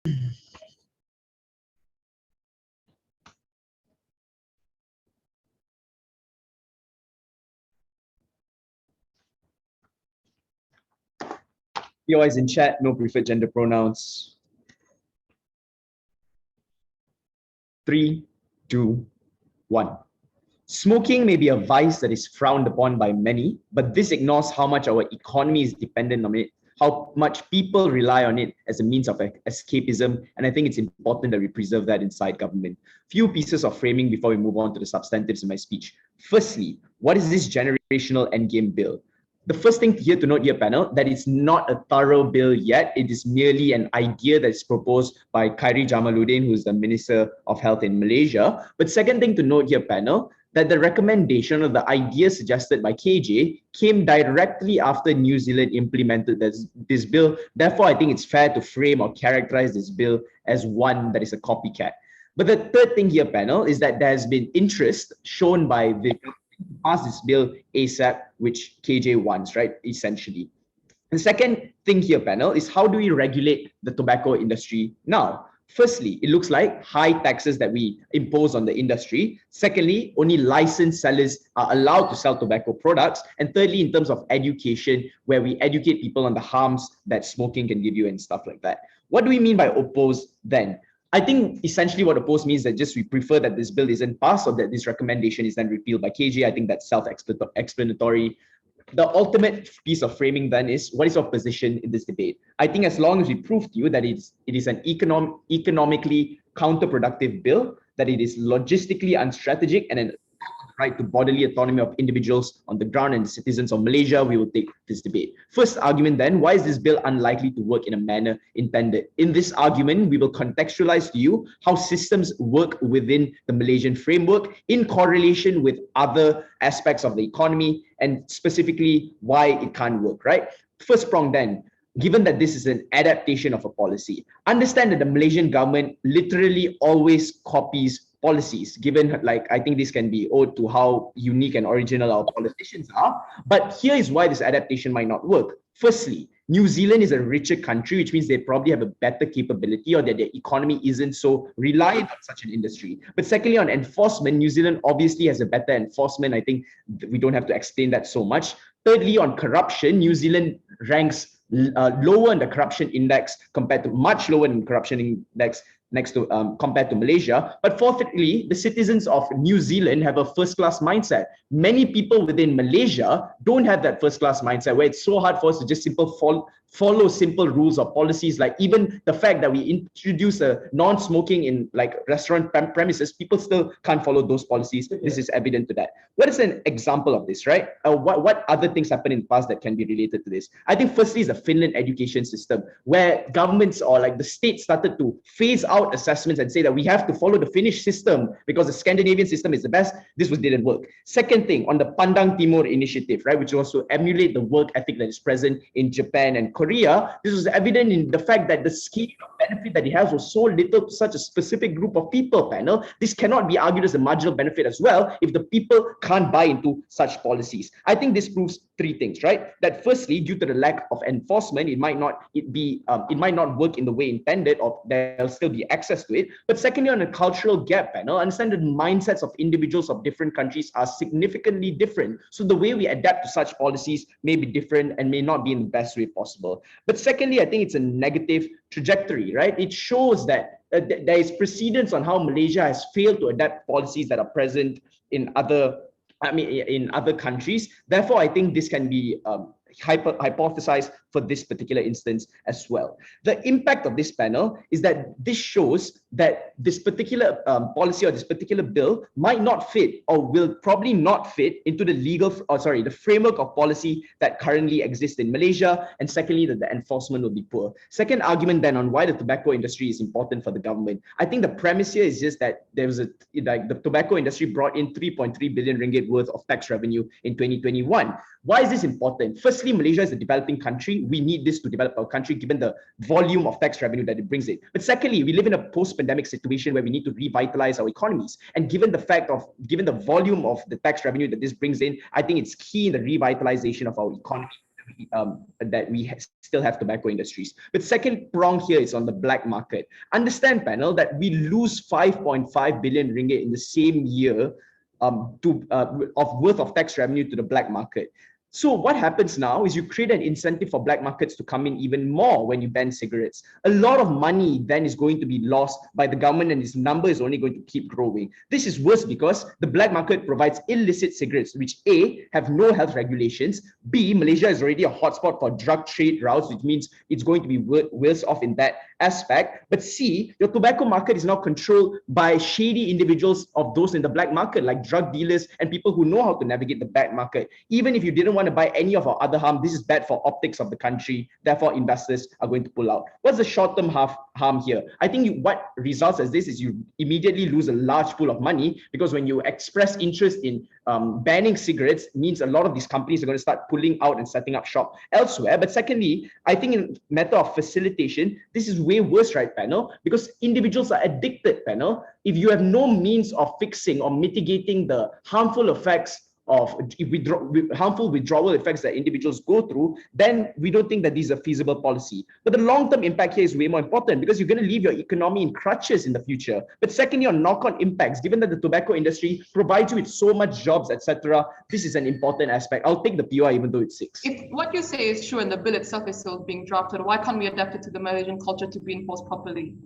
POIs in chat, no preferred gender pronouns. 3, 2, 1. Smoking may be a vice that is frowned upon by many, but this ignores how much our economy is dependent on it, how much people rely on it as a means of escapism, and I think it's important that we preserve that inside government. Few pieces of framing before we move on to the substantives of my speech. Firstly, what is this generational endgame bill? The first thing here to note here, panel, that it's not a thorough bill yet. It is merely an idea that is proposed by Khairi Jamaluddin, who's the Minister of Health in Malaysia. But second thing to note here, panel, that the recommendation or the idea suggested by KJ came directly after New Zealand implemented this bill. Therefore, I think it's fair to frame or characterize this bill as one that is a copycat. But the third thing here, panel, is that there has been interest shown by the pass this bill ASAP, which KJ wants, right, essentially. The second thing here, panel, is how do we regulate the tobacco industry now? Firstly, it looks like high taxes that we impose on the industry. Secondly, only licensed sellers are allowed to sell tobacco products. And thirdly, in terms of education, where we educate people on the harms that smoking can give you and stuff like that. What do we mean by oppose then? I think essentially what oppose means that just we prefer that this bill isn't passed or that this recommendation is then repealed by KJ. I think that's self-explanatory. The ultimate piece of framing then is, what is your position in this debate? I think as long as we prove to you that it is an economically counterproductive bill, that it is logistically unstrategic and an right to bodily autonomy of individuals on the ground and the citizens of Malaysia, we will take this debate. First argument then, why is this bill unlikely to work in a manner intended? In this argument, we will contextualize to you how systems work within the Malaysian framework in correlation with other aspects of the economy and specifically why it can't work, right? First prong then, given that this is an adaptation of a policy, understand that the Malaysian government literally always copies policies, given like I think this can be owed to how unique and original our politicians are. But here is why this adaptation might not work. Firstly, New Zealand is a richer country, which means they probably have a better capability or that their economy isn't so reliant on such an industry. But secondly, on enforcement, New Zealand obviously has a better enforcement. I think we don't have to explain that so much. Thirdly, on corruption, New Zealand ranks lower in the corruption index much lower in corruption index compared to Malaysia. But fourthly, the citizens of New Zealand have a first-class mindset. Many people within Malaysia don't have that first-class mindset, where it's so hard for us to just follow simple rules or policies. Like even the fact that we introduce a non-smoking in like restaurant premises, people still can't follow those policies. This is evident to that. What is an example of this, right? What other things happen in the past that can be related to this? I think firstly is the Finland education system, where governments or like the state started to phase out assessments and say that we have to follow the Finnish system because the Scandinavian system is the best. This didn't work. Second thing, on the Pandang Timur initiative, right, which was to emulate the work ethic that is present in Japan and Korea, this was evident in the fact that the scale of benefit that it has was so little to such a specific group of people, panel. This cannot be argued as a marginal benefit as well if the people can't buy into such policies. I think this proves three things, right? That firstly, due to the lack of enforcement, it might not work in the way intended, or there'll still be access to it. But secondly, on a cultural gap, panel, understand that mindsets of individuals of different countries are significantly different. So the way we adapt to such policies may be different and may not be in the best way possible. But secondly, I think it's a negative trajectory, right? It shows that there is precedence on how Malaysia has failed to adapt policies that are present in other countries. Therefore, I think this can be hypothesized for this particular instance as well. The impact of this panel is that this shows that this particular policy or this particular bill might not fit or will probably not fit into the framework of policy that currently exists in Malaysia. And secondly, that the enforcement will be poor. Second argument then on why the tobacco industry is important for the government. I think the premise here is just that the tobacco industry brought in 3.3 billion ringgit worth of tax revenue in 2021. Why is this important? Firstly, Malaysia is a developing country. We need this to develop our country given the volume of tax revenue that it brings in. But secondly, we live in a post-pandemic situation where we need to revitalize our economies. And given the volume of the tax revenue that this brings in, I think it's key in the revitalization of our economy. that we still have tobacco industries. But second prong here is on the black market. Understand, panel, that we lose 5.5 billion ringgit in the same year of worth of tax revenue to the black market. So what happens now is you create an incentive for black markets to come in even more when you ban cigarettes. A lot of money then is going to be lost by the government, and this number is only going to keep growing. This is worse because the black market provides illicit cigarettes, which A, have no health regulations, B, Malaysia is already a hotspot for drug trade routes, which means it's going to be worse off in that aspect, but C, your tobacco market is now controlled by shady individuals of those in the black market, like drug dealers and people who know how to navigate the black market. Even if you didn't want to buy any of our other harm, this is bad for optics of the country. Therefore, investors are going to pull out. What's the short-term harm here? I think what results as this is you immediately lose a large pool of money, because when you express interest in banning cigarettes, means a lot of these companies are going to start pulling out and setting up shop elsewhere. But secondly, I think in matter of facilitation, this is way worse, right, panel? Because individuals are addicted, panel. If you have no means of fixing or mitigating the harmful effects of harmful withdrawal effects that individuals go through, then we don't think that these are feasible policy. But the long-term impact here is way more important, because you're going to leave your economy in crutches in the future. But secondly, on knock-on impacts, given that the tobacco industry provides you with so much jobs, etc., this is an important aspect. I'll take the POI even though it's 6. If what you say is true and the bill itself is still being drafted, why can't we adapt it to the Malaysian culture to be enforced properly?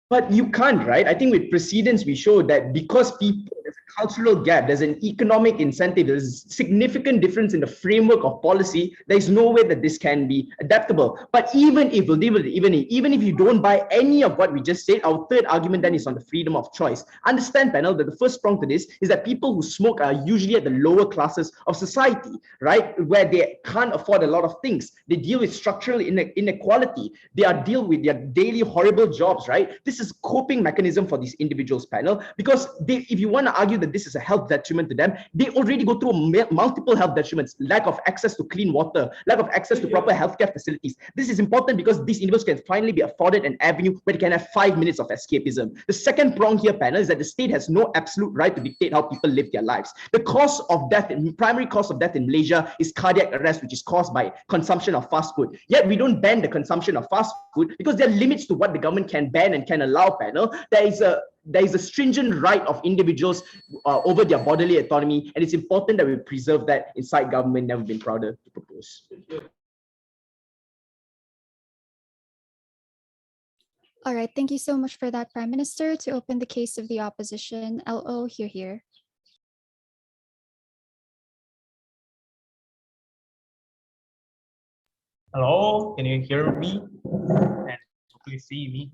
But you can't, right? I think with precedents, we show that because people, there's a cultural gap, there's an economic incentive, there's significant difference in the framework of policy, there's no way that this can be adaptable. But even if you don't buy any of what we just said, our third argument then is on the freedom of choice. Understand, panel, that the first prong to this is that people who smoke are usually at the lower classes of society, right? Where they can't afford a lot of things. They deal with structural inequality. They are deal with their daily horrible jobs, right? This is coping mechanism for these individuals, panel, because if you want to argue that this is a health detriment to them, they already go through multiple health detriments: lack of access to clean water, lack of access to proper healthcare facilities. This is important because these individuals can finally be afforded an avenue where they can have 5 minutes of escapism. The second prong here, panel, is that the state has no absolute right to dictate how people live their lives. The cause of death, primary cause of death in Malaysia is cardiac arrest, which is caused by consumption of fast food. Yet we don't ban the consumption of fast food because there are limits to what the government can ban and can allow, panel. There is a stringent right of individuals over their bodily autonomy, and it's important that we preserve that inside government. Never been prouder to propose. All right, thank you so much for that, Prime Minister. To open the case of the opposition, LO, here. Hello, can you hear me and hopefully see me?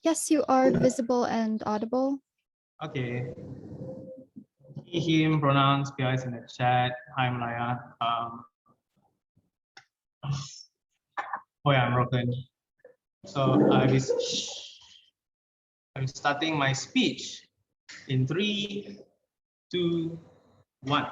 Yes, you are visible and audible. Okay. He, him, pronouns, PIs in the chat. Hi, Malaya. Oh yeah, I'm broken. So I'm starting my speech in 3, 2, 1.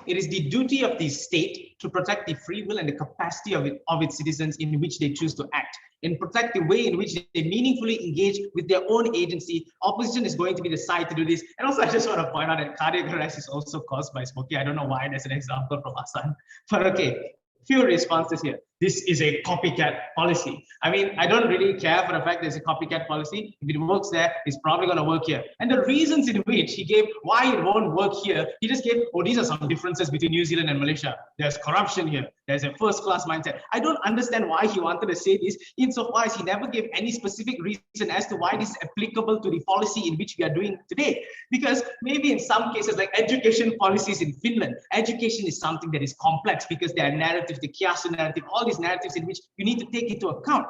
It is the duty of the state to protect the free will and the capacity of its citizens in which they choose to act, and protect the way in which they meaningfully engage with their own agency. Opposition is going to be the side to do this. And also, I just want to point out that cardiac arrest is also caused by smoking. I don't know why there's an example from Asan, but okay. Few responses here. This is a copycat policy. I mean, I don't really care for the fact there's a copycat policy. If it works there, it's probably going to work here. And the reasons in which he gave why it won't work here, he just gave, oh, these are some differences between New Zealand and Malaysia. There's corruption here. There's a first-class mindset. I don't understand why he wanted to say this, insofar as he never gave any specific reason as to why this is applicable to the policy in which we are doing today. Because maybe in some cases, like education policies in Finland, education is something that is complex because there are narratives, the Kiasu narrative, all these narratives in which you need to take into account.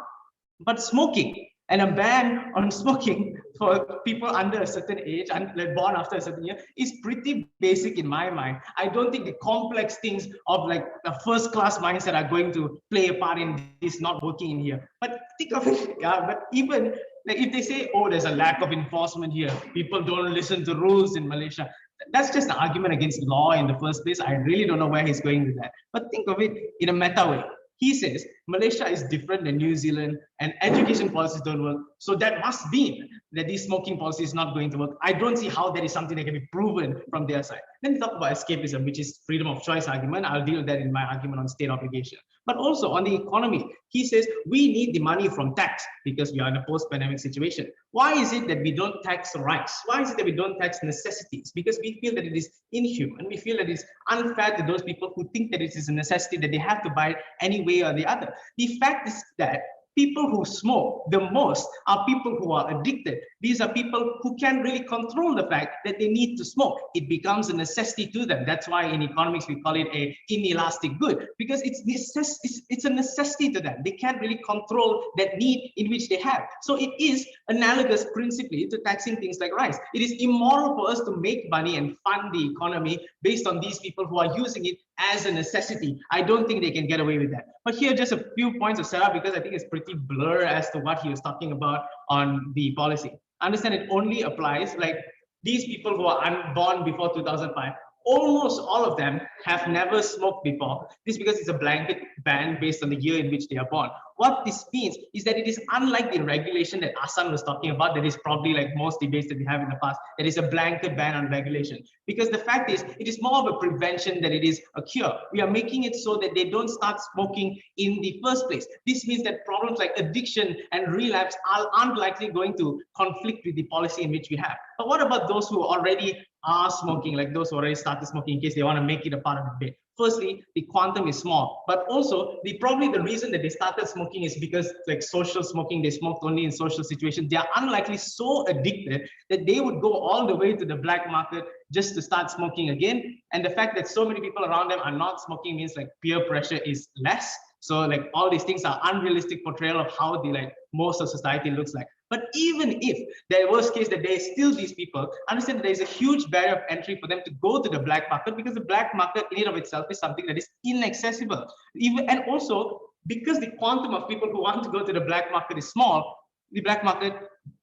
But smoking and a ban on smoking for people under a certain age, born after a certain year, is pretty basic in my mind. I don't think the complex things of like a first-class mindset are going to play a part in this not working in here. But think of it, yeah. But even like if they say, oh, there's a lack of enforcement here, people don't listen to rules in Malaysia, that's just an argument against law in the first place. I really don't know where he's going with that. But think of it in a meta way. He says Malaysia is different than New Zealand, and education policies don't work. So that must mean that this smoking policy is not going to work. I don't see how that is something that can be proven from their side. Then we talk about escapism, which is freedom of choice argument. I'll deal with that in my argument on state obligation. But also on the economy, he says we need the money from tax because we are in a post-pandemic situation. Why is it that we don't tax rights? Why is it that we don't tax necessities? Because we feel that it is inhuman. We feel that it's unfair to those people who think that it is a necessity that they have to buy it any way or the other. The fact is that people who smoke the most are people who are addicted. These are people who can't really control the fact that they need to smoke. It becomes a necessity to them. That's why in economics we call it an inelastic good, because it's a necessity to them. They can't really control that need in which they have. So it is analogous principally to taxing things like rice. It is immoral for us to make money and fund the economy based on these people who are using it as a necessity. I don't think they can get away with that. But here, just a few points of setup, because I think it's pretty blur as to what he was talking about on the policy. Understand it only applies like these people who are unborn before 2005. Almost all of them have never smoked before. This is because it's a blanket ban based on the year in which they are born. What this means is that it is unlike the regulation that Asan was talking about. That is probably like most debates that we have in the past. That is a blanket ban on regulation. Because the fact is, it is more of a prevention than it is a cure. We are making it so that they don't start smoking in the first place. This means that problems like addiction and relapse aren't likely going to conflict with the policy in which we have. But what about those who already are smoking, like those who already started smoking in case they want to make it a part of the debate? Firstly, the quantum is small, but also probably the reason that they started smoking is because like social smoking, they smoked only in social situations. They are unlikely so addicted that they would go all the way to the black market just to start smoking again. And the fact that so many people around them are not smoking means like peer pressure is less. So like all these things are unrealistic portrayal of how the like most of society looks like. But even if the worst case that there is still these people, understand that there is a huge barrier of entry for them to go to the black market, because the black market in and of itself is something that is inaccessible. And also because the quantum of people who want to go to the black market is small, the black market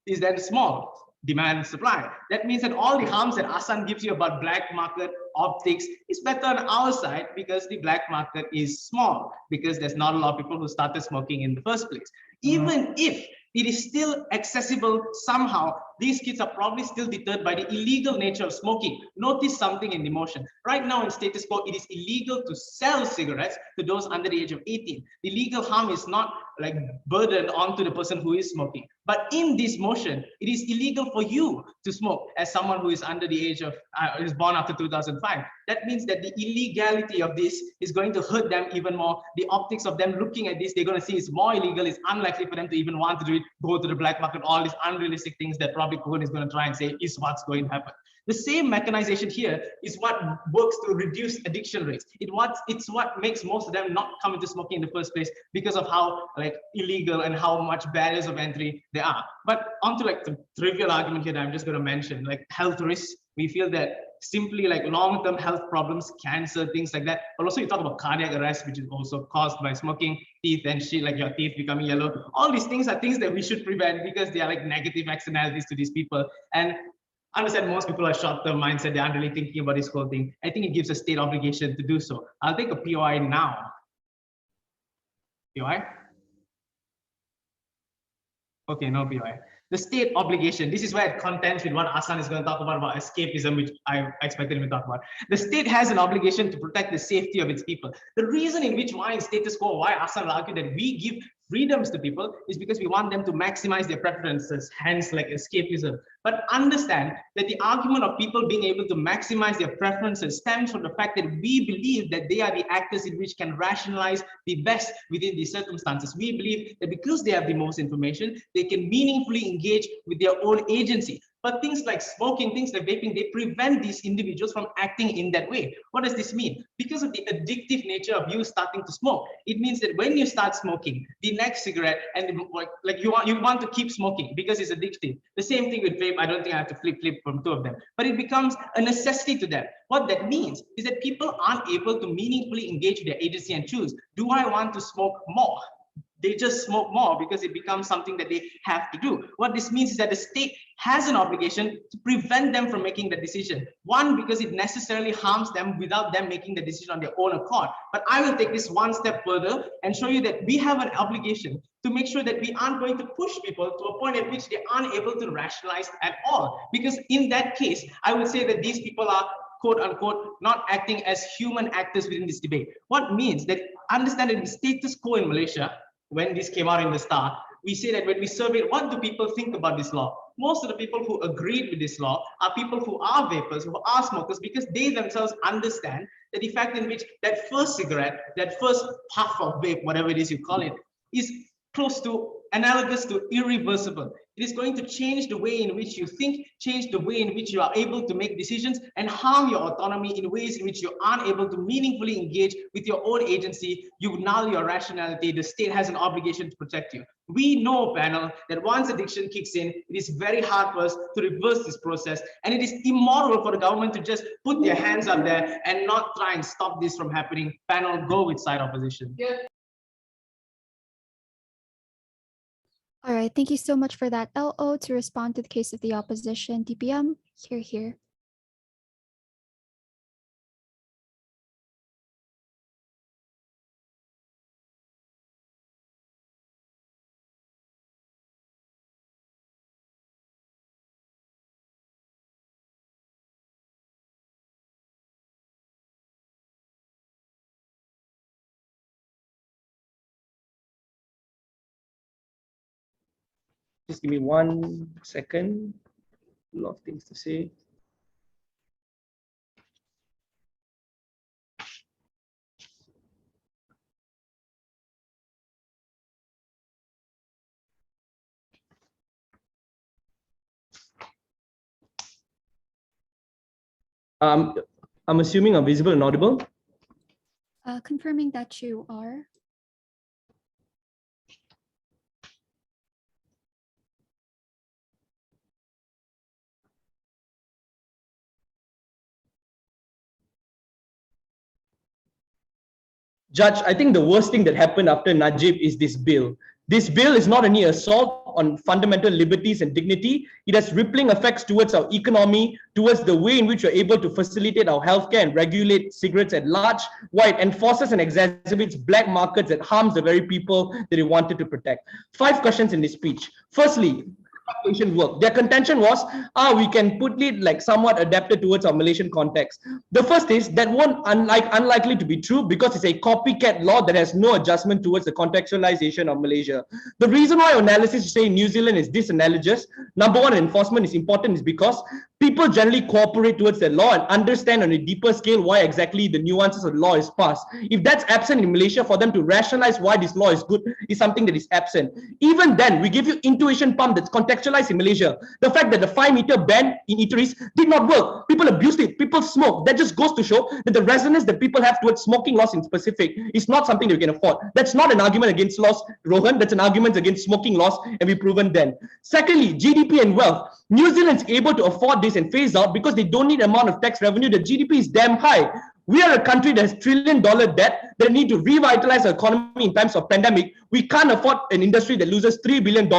is then small. Demand, supply. That means that all the harms that Asan gives you about black market optics is better on our side because the black market is small, because there's not a lot of people who started smoking in the first place. Even if it is still accessible somehow, these kids are probably still deterred by the illegal nature of smoking. Notice something in the motion. Right now in status quo, it is illegal to sell cigarettes to those under the age of 18. The legal harm is not like burdened onto the person who is smoking. But in this motion, it is illegal for you to smoke as someone who is under the age of, is born after 2005. That means that the illegality of this is going to hurt them even more. The optics of them looking at this, they're going to see it's more illegal. It's unlikely for them to even want to do it, go to the black market, all these unrealistic things that probably Kogan is going to try and say is what's going to happen. The same mechanization here is what works to reduce addiction rates. It's what makes most of them not come into smoking in the first place because of how like illegal and how much barriers of entry there are. But onto like the trivial argument here that I'm just going to mention, like health risks. We feel that simply like long-term health problems, cancer, things like that. But also you talk about cardiac arrest, which is also caused by smoking, teeth and shit, like your teeth becoming yellow. All these things are things that we should prevent because they are like negative externalities to these people. And I understand most people are short-term mindset. They aren't really thinking about this whole thing. I think it gives a state obligation to do so. I'll take a POI now. POI? Okay, no POI. The state obligation. This is where it contends with what Asan is going to talk about escapism, which I expected him to talk about. The state has an obligation to protect the safety of its people. The reason in which why in status quo, why Asan will argue that we give freedoms to people is because we want them to maximize their preferences, hence like escapism. But understand that the argument of people being able to maximize their preferences stems from the fact that we believe that they are the actors in which can rationalize the best within these circumstances. We believe that because they have the most information, they can meaningfully engage with their own agency. But things like smoking, things like vaping, they prevent these individuals from acting in that way. What does this mean? Because of the addictive nature of you starting to smoke, it means that when you start smoking, the next cigarette, and like you want to keep smoking because it's addictive. The same thing with vape. I don't think I have to flip from two of them, but it becomes a necessity to them. What that means is that people aren't able to meaningfully engage with their agency and choose, do I want to smoke more? they just smoke more because it becomes something that they have to do. What this means is that the state has an obligation to prevent them from making the decision. One, because it necessarily harms them without them making the decision on their own accord. But I will take this one step further and show you that we have an obligation to make sure that we aren't going to push people to a point at which they aren't able to rationalize at all. Because in that case, I would say that these people are quote unquote not acting as human actors within this debate. What means that understand that the status quo in Malaysia, when this came out in the start, we say that when we surveyed what do people think about this law, most of the people who agreed with this law are people who are vapers, who are smokers, because they themselves understand that the fact in which that first cigarette, that first puff of vape, whatever it is you call it, is close to analogous to irreversible. It is going to change the way in which you think, change the way in which you are able to make decisions, and harm your autonomy in ways in which you aren't able to meaningfully engage with your own agency. You null your rationality. The state has an obligation to protect you. We know, panel, that once addiction kicks in, it is very hard for us to reverse this process, and it is immoral for the government to just put their hands up there and not try and stop this from happening. Panel, go with side opposition. Yeah. All right, thank you so much for that, LO. To respond to the case of the opposition, DPM, here. Just give me 1 second. A lot of things to say. I'm assuming I'm visible and audible. Confirming that you are. Judge, I think the worst thing that happened after Najib is this bill. This bill is not only assault on fundamental liberties and dignity, it has rippling effects towards our economy, towards the way in which we're able to facilitate our healthcare and regulate cigarettes at large, while it enforces and exacerbates black markets that harms the very people that it wanted to protect. 5 questions in this speech. Firstly, work. Their contention was, we can put it like somewhat adapted towards our Malaysian context. The first is that won't unlikely to be true because it's a copycat law that has no adjustment towards the contextualization of Malaysia. The reason why our analysis is saying New Zealand is disanalogous, number one, enforcement is important is because people generally cooperate towards the law and understand on a deeper scale why exactly the nuances of the law is passed. If that's absent in Malaysia, for them to rationalize why this law is good is something that is absent. Even then, we give you intuition pump that's contextualized in Malaysia. The fact that the 5-meter ban in eateries did not work. People abused it. People smoke. That just goes to show that the resonance that people have towards smoking laws in specific is not something that we can afford. That's not an argument against laws, Rohan. That's an argument against smoking laws, and we've proven then. Secondly, GDP and wealth. New Zealand's able to afford this and phase out because they don't need amount of tax revenue. The GDP is damn high. We are a country that has $1 trillion debt that need to revitalize our economy in times of pandemic. We can't afford an industry that loses $3 billion.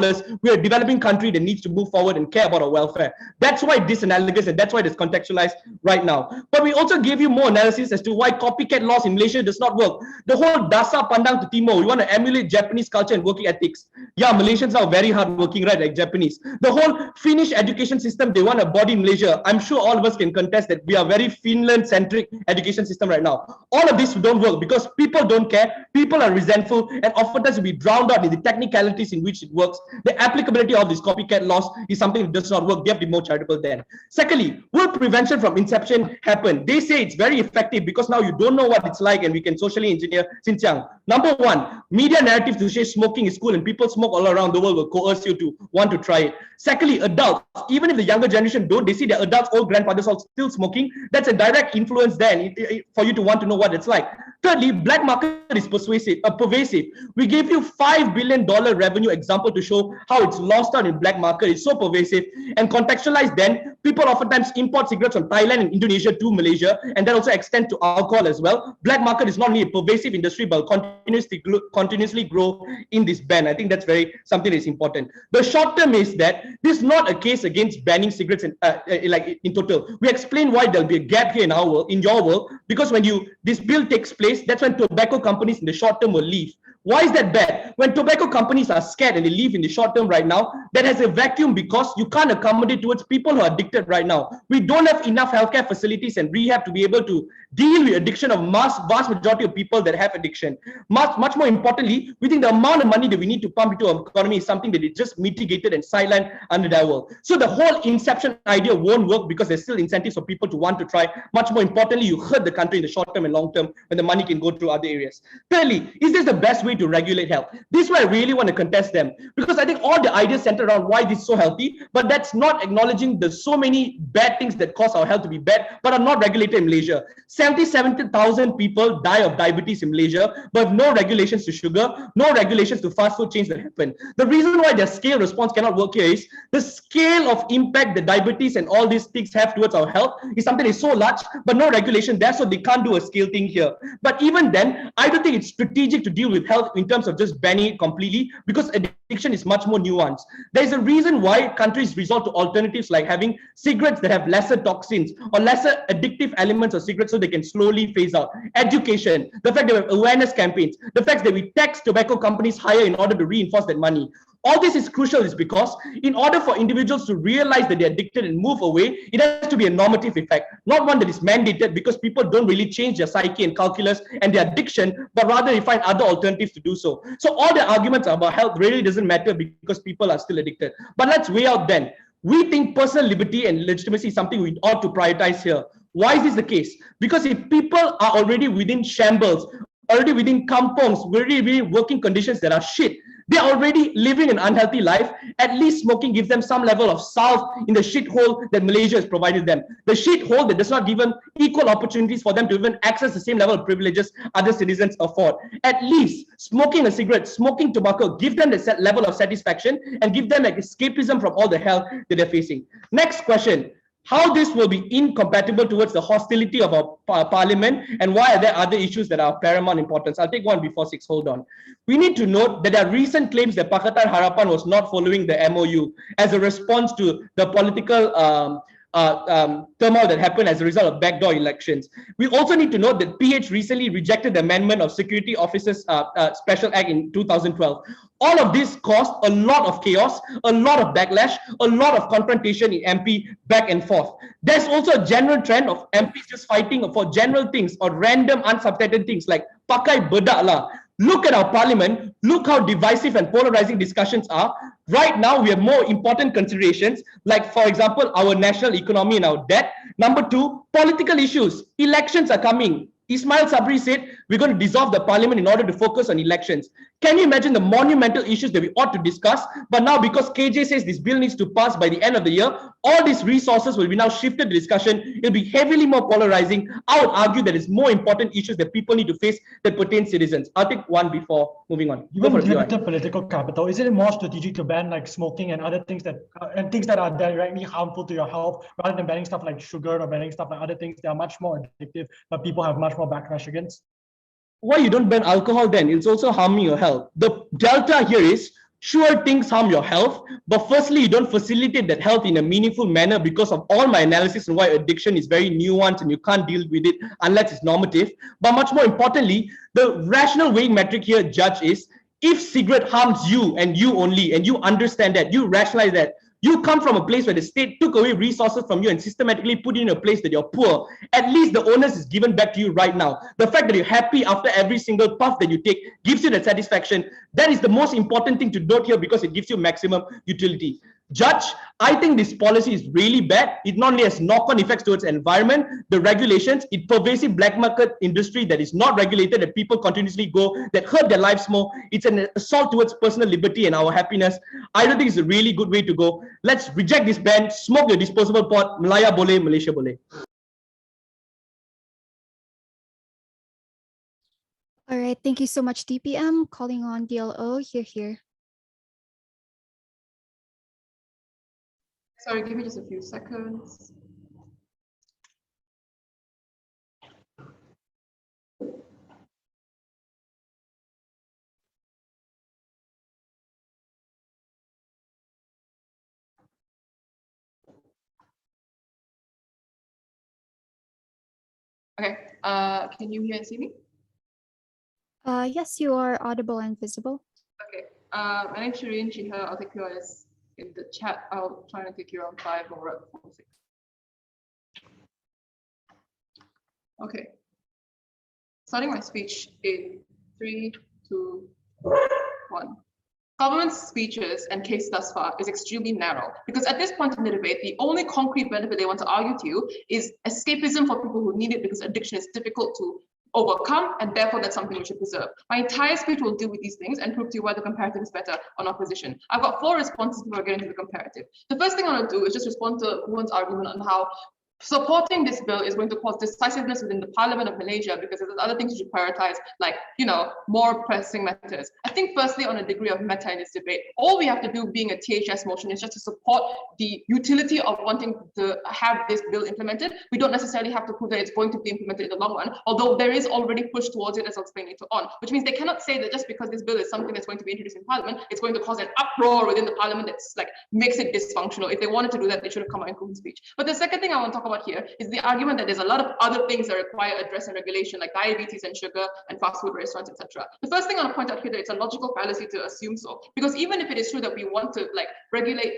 We are a developing country that needs to move forward and care about our welfare. That's why this analogous and that's why it's contextualized right now. But we also gave you more analysis as to why copycat laws in Malaysia does not work. The whole Dasa Pandang to Timur, we want to emulate Japanese culture and working ethics. Yeah, Malaysians are very hardworking, right, like Japanese. The whole Finnish education system, they want to embody in Malaysia. I'm sure all of us can contest that we are very Finland-centric education system right now. All of this don't work because people don't care, people are resentful, and oftentimes will be drowned out in the technicalities in which it works. The applicability of these copycat laws is something that does not work. They have to be more charitable then. Secondly, will prevention from inception happen? They say it's very effective because now you don't know what it's like and we can socially engineer since young. Number one, media narratives to say smoking is cool and people smoke all around the world will coerce you to want to try it. Secondly, adults, even if the younger generation don't, they see their adults, old grandfathers all still smoking. That's a direct influence then for you to want to know what it's like. Thirdly, black market is pervasive. We gave you $5 billion revenue example to show how it's lost out in black market. It's so pervasive. And contextualized then, people oftentimes import cigarettes from Thailand and Indonesia to Malaysia, and that also extends to alcohol as well. Black market is not only a pervasive industry, but continuously grow in this ban. I think that's something that's important. The short term is that this is not a case against banning cigarettes in total. We explain why there'll be a gap here in our world, in your world, because when this bill takes place, that's when tobacco companies in the short term will leave. Why is that bad? When tobacco companies are scared and they leave in the short term right now, that has a vacuum because you can't accommodate towards people who are addicted right now. We don't have enough healthcare facilities and rehab to be able to deal with addiction of vast majority of people that have addiction. Much more importantly, we think the amount of money that we need to pump into our economy is something that is just mitigated and sidelined under that world. So the whole inception idea won't work because there's still incentives for people to want to try. Much more importantly, you hurt the country in the short term and long term when the money can go through other areas. Thirdly, is this the best way to regulate health? This is where I really want to contest them, because I think all the ideas center around why this is so healthy, but that's not acknowledging the so many bad things that cause our health to be bad, but are not regulated in Malaysia. 70,000 people die of diabetes in Malaysia, but no regulations to sugar, no regulations to fast food chains that happen. The reason why their scale response cannot work here is the scale of impact that diabetes and all these things have towards our health is something that is so large, but no regulation there, so they can't do a scale thing here. But even then, I don't think it's strategic to deal with health in terms of just banning it completely, because addiction is much more nuanced. There's a reason why countries resort to alternatives like having cigarettes that have lesser toxins or lesser addictive elements of cigarettes so they can slowly phase out. Education, the fact that we have awareness campaigns, the fact that we tax tobacco companies higher in order to reinforce that money. All this is crucial is because in order for individuals to realize that they're addicted and move away, it has to be a normative effect, not one that is mandated because people don't really change their psyche and calculus and their addiction, but rather they find other alternatives to do so. So all the arguments about health really doesn't matter because people are still addicted. But let's weigh out then. We think personal liberty and legitimacy is something we ought to prioritize here. Why is this the case? Because if people are already within shambles, already within kampongs, already within working conditions that are shit, they're already living an unhealthy life. At least smoking gives them some level of salve in the shithole that Malaysia has provided them. The shithole that does not give them equal opportunities for them to even access the same level of privileges other citizens afford. At least smoking a cigarette, smoking tobacco, give them the level of satisfaction and give them like escapism from all the hell that they're facing. Next question. How this will be incompatible towards the hostility of our parliament, and why are there other issues that are of paramount importance? I'll take one before 6. Hold on. We need to note that there are recent claims that Pakatan Harapan was not following the MOU as a response to the political turmoil that happened as a result of backdoor elections. We also need to note that PH recently rejected the amendment of Security Officers Special Act in 2012. All of this caused a lot of chaos, a lot of backlash, a lot of confrontation in MP back and forth. There's also a general trend of MPs just fighting for general things or random unsubstantiated things like pakai bedak lah. Look at our parliament, look how divisive and polarizing discussions are. Right now, we have more important considerations, like, for example, our national economy and our debt. Number 2, political issues. Elections are coming. Ismail Sabri said, we're going to dissolve the parliament in order to focus on elections. Can you imagine the monumental issues that we ought to discuss? But now, because KJ says this bill needs to pass by the end of the year, all these resources will be now shifted to discussion. It'll be heavily more polarizing. I would argue that it's more important issues that people need to face that pertain to citizens. I'll take one before moving on. Given limited political capital, is it more strategic to ban like smoking and other things that are directly harmful to your health, rather than banning stuff like sugar or banning stuff like other things that are much more addictive, but people have much more backlash against? Why you don't ban alcohol then? It's also harming your health. The delta here is, sure, things harm your health, but firstly, you don't facilitate that health in a meaningful manner because of all my analysis on why addiction is very nuanced and you can't deal with it unless it's normative. But much more importantly, the rational weighing metric here, Judge, is if cigarette harms you and you only, and you understand that, you rationalize that, you come from a place where the state took away resources from you and systematically put you in a place that you're poor. At least the onus is given back to you right now. The fact that you're happy after every single puff that you take gives you that satisfaction. That is the most important thing to note here because it gives you maximum utility. Judge, I think this policy is really bad. It not only has knock-on effects towards environment, the regulations, it pervasive black market industry that is not regulated, that people continuously go, that hurt their lives more. It's an assault towards personal liberty and our happiness. I don't think it's a really good way to go. Let's reject this ban, smoke your disposable pot, Malaya boleh, Malaysia boleh. All right, thank you so much, DPM. Calling on DLO, here. Sorry, give me just a few seconds. Okay, can you hear and see me? Yes, you are audible and visible. Okay, my name's Shireen Chiha. I'll take you as in the chat. I'll try to take you around 5 or 4, 6. Okay, starting my speech in 3, 2, 1. Government's speeches and case thus far is extremely narrow because at this point in the debate, the only concrete benefit they want to argue to you is escapism for people who need it because addiction is difficult to overcome, and therefore that's something we should preserve. My entire speech will deal with these things and prove to you why the comparative is better on opposition. I've got 4 responses before I get into the comparative. The first thing I want to do is just respond to Huan's argument on how supporting this bill is going to cause decisiveness within the Parliament of Malaysia because there's other things you should prioritize, like, more pressing matters. I think firstly, on a degree of meta in this debate, all we have to do being a THS motion is just to support the utility of wanting to have this bill implemented. We don't necessarily have to prove that it's going to be implemented in the long run, although there is already push towards it, as I'll explain later on, which means they cannot say that just because this bill is something that's going to be introduced in Parliament, it's going to cause an uproar within the Parliament that's like makes it dysfunctional. If they wanted to do that, they should have come out in Kuhn's speech. But the second thing I want to talk about here is the argument that there's a lot of other things that require address and regulation, like diabetes and sugar and fast food restaurants, etc. The first thing I want to point out here that it's a logical fallacy to assume so, because even if it is true that we want to regulate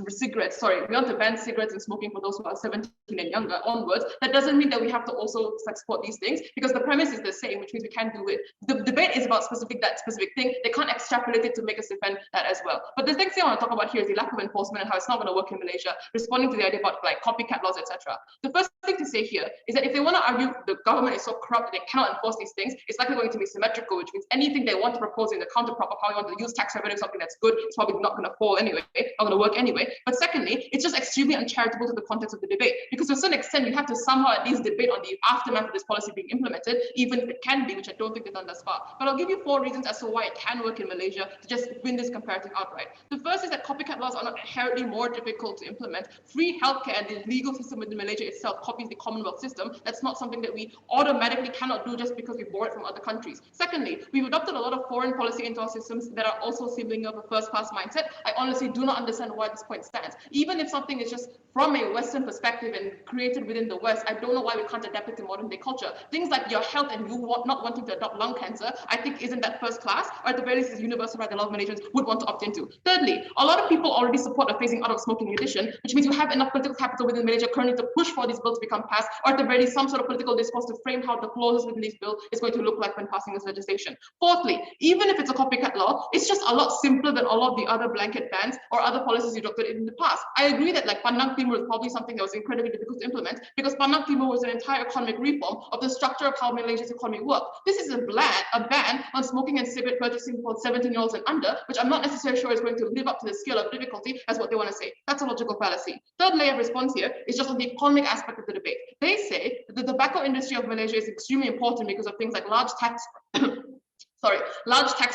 cigarettes, we want to ban cigarettes and smoking for those who are 17 and younger onwards, that doesn't mean that we have to also support these things, because the premise is the same, which means we can do it. The debate is about that specific thing. They can't extrapolate it to make us defend that as well. But the next thing I want to talk about here is the lack of enforcement and how it's not going to work in Malaysia, responding to the idea about copycat laws, etc. The first thing to say here is that if they want to argue the government is so corrupt that they cannot enforce these things, it's likely going to be symmetrical, which means anything they want to propose in the counterprop of how you want to use tax revenue, something that's good, it's probably not going to fall anyway, not going to work anyway. But secondly, it's just extremely uncharitable to the context of the debate, because to a certain extent, you have to somehow at least debate on the aftermath of this policy being implemented, even if it can be, which I don't think they've done thus far. But I'll give you 4 reasons as to why it can work in Malaysia to just win this comparative outright. The first is that copycat laws are not inherently more difficult to implement. Free healthcare and the legal system within Malaysia itself copies the Commonwealth system. That's not something that we automatically cannot do just because we borrow it from other countries. Secondly, we've adopted a lot of foreign policy into our systems that are also sibling of a first-class mindset. I honestly do not understand why this point stands. Even if something is just from a Western perspective and created within the West, I don't know why we can't adapt it to modern day culture. Things like your health and you not wanting to adopt lung cancer, I think isn't that first class, or at the very least is universal right that a lot of Malaysians would want to opt into. Thirdly, a lot of people already support a phasing out of smoking in addition, which means you have enough political capital within Malaysia currently to push for these bills to become passed, or at the very least some sort of political discourse to frame how the clauses within this bill is going to look like when passing this legislation. Fourthly, even if it's a copycat law, it's just a lot simpler than all of the other blanket bans or other policies adopted in the past. I agree that Pandang Timur is probably something that was incredibly difficult to implement, because Pandang Timur was an entire economic reform of the structure of how Malaysia's economy worked. This is a ban on smoking and cigarette purchasing for 17-year-olds and under, which I'm not necessarily sure is going to live up to the scale of difficulty as what they want to say. That's a logical fallacy. Third layer of response here is just on the economic aspect of the debate. They say that the tobacco industry of Malaysia is extremely important because of things like large tax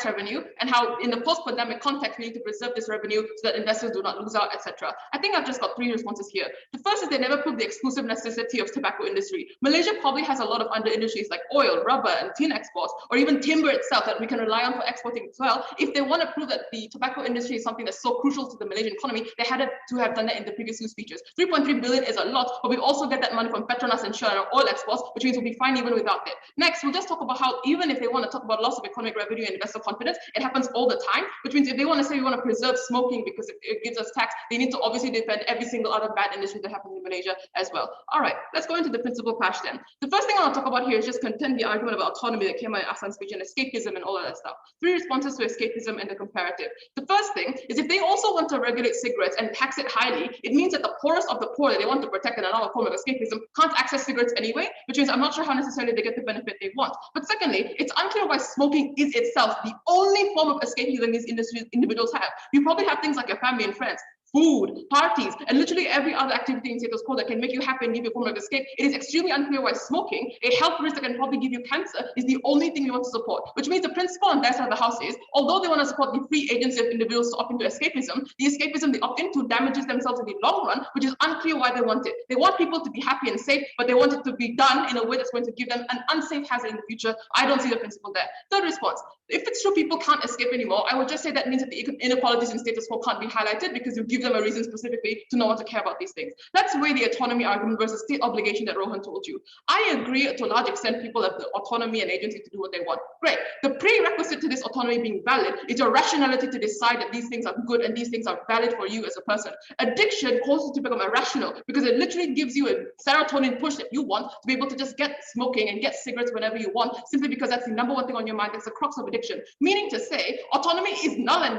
revenue, and how in the post-pandemic context we need to preserve this revenue so that investors do not lose out, etc. I think I've just got 3 responses here. The first is they never proved the exclusive necessity of tobacco industry. Malaysia probably has a lot of under industries like oil, rubber, and tin exports, or even timber itself that we can rely on for exporting as well. If they want to prove that the tobacco industry is something that's so crucial to the Malaysian economy, they had to have done that in the previous 2 speeches. 3.3 billion is a lot, but we also get that money from Petronas and Shell and oil exports, which means we'll be fine even without it. Next, we'll just talk about how even if they want to talk about loss of economic revenue and investor confidence, it happens all the time, which means if they want to say we want to preserve smoking because it gives us tax, they need to obviously defend every single other bad industry that happens in Malaysia as well. All right, let's go into the principal clash then. The first thing I want to talk about here is just contend the argument about autonomy that came out in Ahsan's speech and escapism and all of that stuff. 3 responses to escapism and the comparative. The first thing is if they also want to regulate cigarettes and tax it highly, it means that the poorest of the poor that they want to protect in another form of escapism can't access cigarettes anyway, which means I'm not sure how necessarily they get the benefit they want. But secondly, it's unclear why smoking is itself the only form of escapism these individuals have. You probably have things like your family and friends. food, parties, and literally every other activity in status quo that can make you happy and give you a form of escape, it is extremely unclear why smoking, a health risk that can probably give you cancer, is the only thing you want to support. Which means the principle on their side of the house is, although they want to support the free agency of individuals to opt into escapism, the escapism they opt into damages themselves in the long run, which is unclear why they want it. They want people to be happy and safe, but they want it to be done in a way that's going to give them an unsafe hazard in the future. I don't see the principle there. Third response, if it's true people can't escape anymore, I would just say that means that the inequalities in status quo can't be highlighted because you give them a reason specifically to not want to care about these things. That's where the autonomy argument versus state obligation that Rohan told you. I agree to a large extent people have the autonomy and agency to do what they want. Great. The prerequisite to this autonomy being valid is your rationality to decide that these things are good and these things are valid for you as a person. Addiction causes you to become irrational because it literally gives you a serotonin push that you want to be able to just get smoking and get cigarettes whenever you want, simply because that's the number one thing on your mind. That's the crux of addiction. Meaning to say, autonomy is null and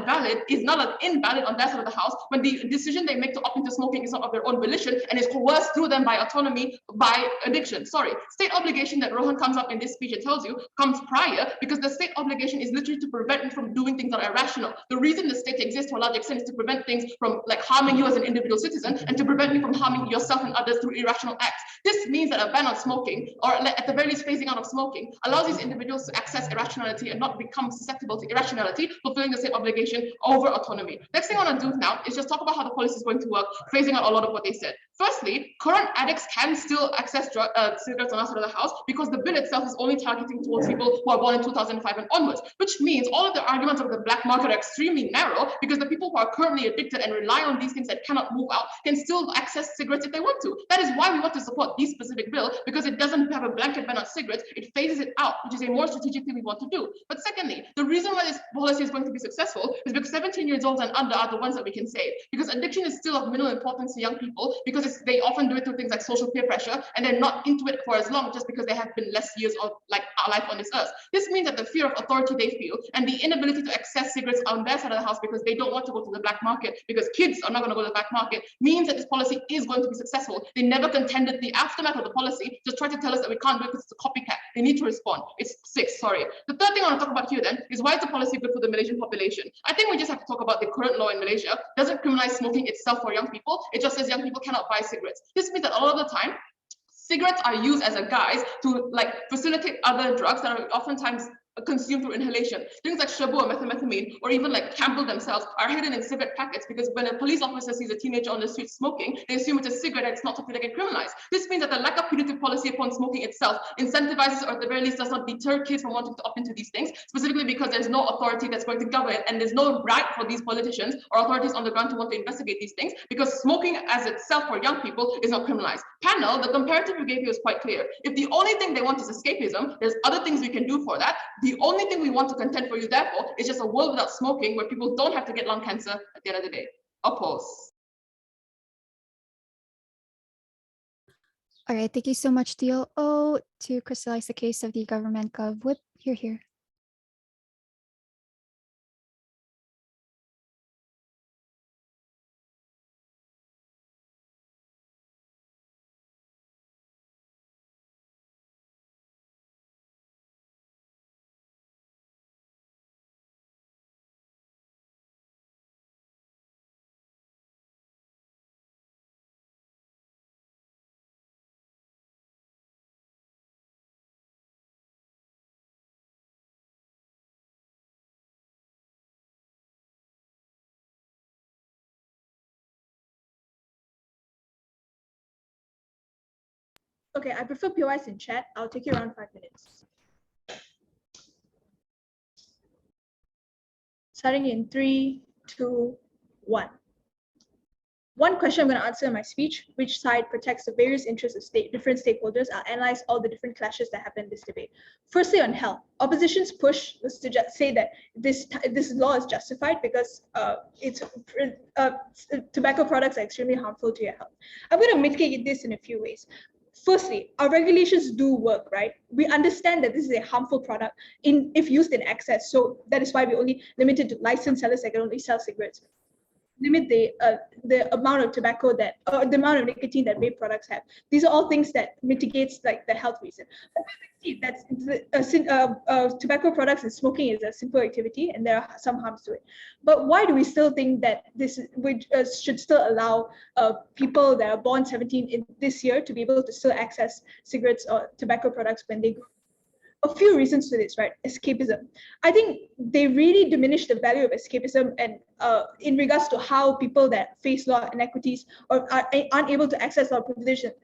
invalid on that side of the house when the decision they make to opt into smoking is not of their own volition and is coerced through them by autonomy, by addiction. Sorry, state obligation that Rohan comes up in this speech and tells you comes prior because the state obligation is literally to prevent you from doing things that are irrational. The reason the state exists to a large extent is to prevent things from like harming you as an individual citizen and to prevent you from harming yourself and others through irrational acts. This means that a ban on smoking, or at the very least phasing out of smoking, allows these individuals to access irrationality and not become susceptible to irrationality, fulfilling the state obligation over autonomy. Next thing I want to do now is just talk about how the policy is going to work, phasing out a lot of what they said. Firstly, current addicts can still access cigarettes on our side of the house because the bill itself is only targeting towards people who are born in 2005 and onwards, which means all of the arguments of the black market are extremely narrow because the people who are currently addicted and rely on these things that cannot move out can still access cigarettes if they want to. That is why we want to support this specific bill, because it doesn't have a blanket ban on cigarettes, it phases it out, which is a more strategic thing we want to do. But secondly, the reason why this policy is going to be successful is because 17 years old and under are the ones that we can save, because addiction is still of minimal importance to young people because they often do it through things like social peer pressure and they're not into it for as long just because they have been less years of like our life on this earth. This means that the fear of authority they feel and the inability to access cigarettes on their side of the house because they don't want to go to the black market, because kids are not going to go to the black market, means that this policy is going to be successful. They never contended the aftermath of the policy, just try to tell us that we can't do it because it's a copycat. They need to respond. It's 6, sorry. The third thing I want to talk about here then is why is the policy good for the Malaysian population? I think we just have to talk about the current law in Malaysia. It doesn't criminalize smoking itself for young people. It just says young people cannot buy cigarettes. This means that a lot of the time, cigarettes are used as a guise to like facilitate other drugs that are oftentimes consumed through inhalation. Things like shabu or methamphetamine, or even like Campbell themselves, are hidden in cigarette packets because when a police officer sees a teenager on the street smoking, they assume it's a cigarette and it's not something that can criminalize. This means that the lack of punitive policy upon smoking itself incentivizes, or at the very least does not deter kids from wanting to opt into these things, specifically because there's no authority that's going to govern it, and there's no right for these politicians or authorities on the ground to want to investigate these things, because smoking as itself for young people is not criminalized. Panel, the comparative we gave you is quite clear. If the only thing they want is escapism, there's other things we can do for that. The only thing we want to contend for you, therefore, is just a world without smoking where people don't have to get lung cancer at the end of the day. Oppose. All right, thank you so much, DLO. To crystallize the case of the government gov whip, here. Okay, I prefer POIs in chat. I'll take you around 5 minutes. Starting in 3, 2, 1. One question I'm going to answer in my speech: which side protects the various interests of different stakeholders? I'll analyze all the different clashes that happen in this debate. Firstly, on health, opposition's push was to just say that this law is justified because tobacco products are extremely harmful to your health. I'm going to mitigate this in a few ways. Firstly, our regulations do work, right? We understand that this is a harmful product if used in excess. So that is why we only limit it to licensed sellers that can only sell cigarettes. limit the amount of tobacco that, or the amount of nicotine that vape products have. These are all things that mitigates like the health reason. But that's tobacco products and smoking is a simple activity, and there are some harms to it. But why do we still think that we should still allow people that are born 17 in this year to be able to still access cigarettes or tobacco products when they grow? A few reasons for this, right? Escapism. I think they really diminish the value of escapism, and in regards to how people that face law inequities or are unable to access law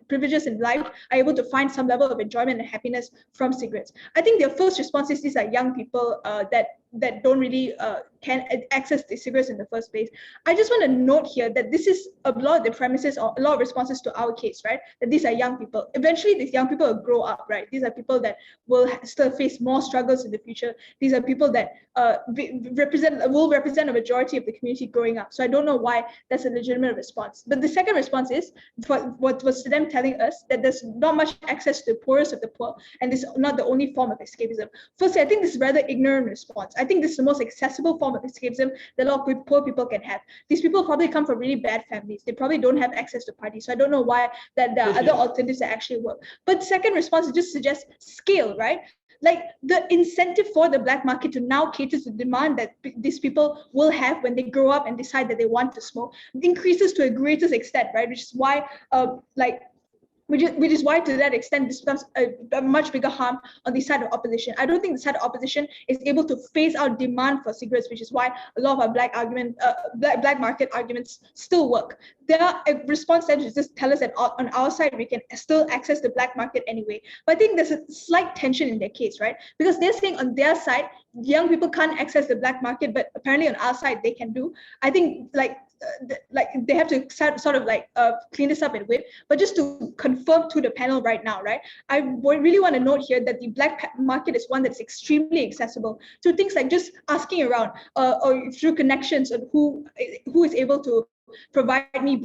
privileges in life are able to find some level of enjoyment and happiness from cigarettes. I think their first response is these are young people that don't really can access the cigarettes in the first place. I just want to note here that this is a lot of the premises or a lot of responses to our case, right? That these are young people. Eventually, these young people will grow up, right? These are people that will still face more struggles in the future. These are people that will represent a majority of the community growing up. So I don't know why that's a legitimate response. But the second response is what was them telling us that there's not much access to the poorest of the poor, and this is not the only form of escapism. Firstly, I think this is rather ignorant response. I think this is the most accessible form of escapism that a lot of poor people can have. These people probably come from really bad families. They probably don't have access to parties. So I don't know why that there are other alternatives that actually work. But second response, it just suggests scale, right? Like the incentive for the black market to now cater to the demand that these people will have when they grow up and decide that they want to smoke increases to a greatest extent, right? Which is why which is why to that extent this becomes a much bigger harm on the side of opposition. I don't think the side of opposition is able to phase out demand for cigarettes, which is why a lot of our black market arguments still work. There are a response that just tell us that on our side we can still access the black market anyway. But I think there's a slight tension in their case, right? Because they're saying on their side young people can't access the black market, but apparently on our side they can do. I think like they have to sort of like clean this up and whip. But just to confirm to the panel right now, right, I really want to note here that the black market is one that's extremely accessible to things like just asking around or through connections on who is able to provide me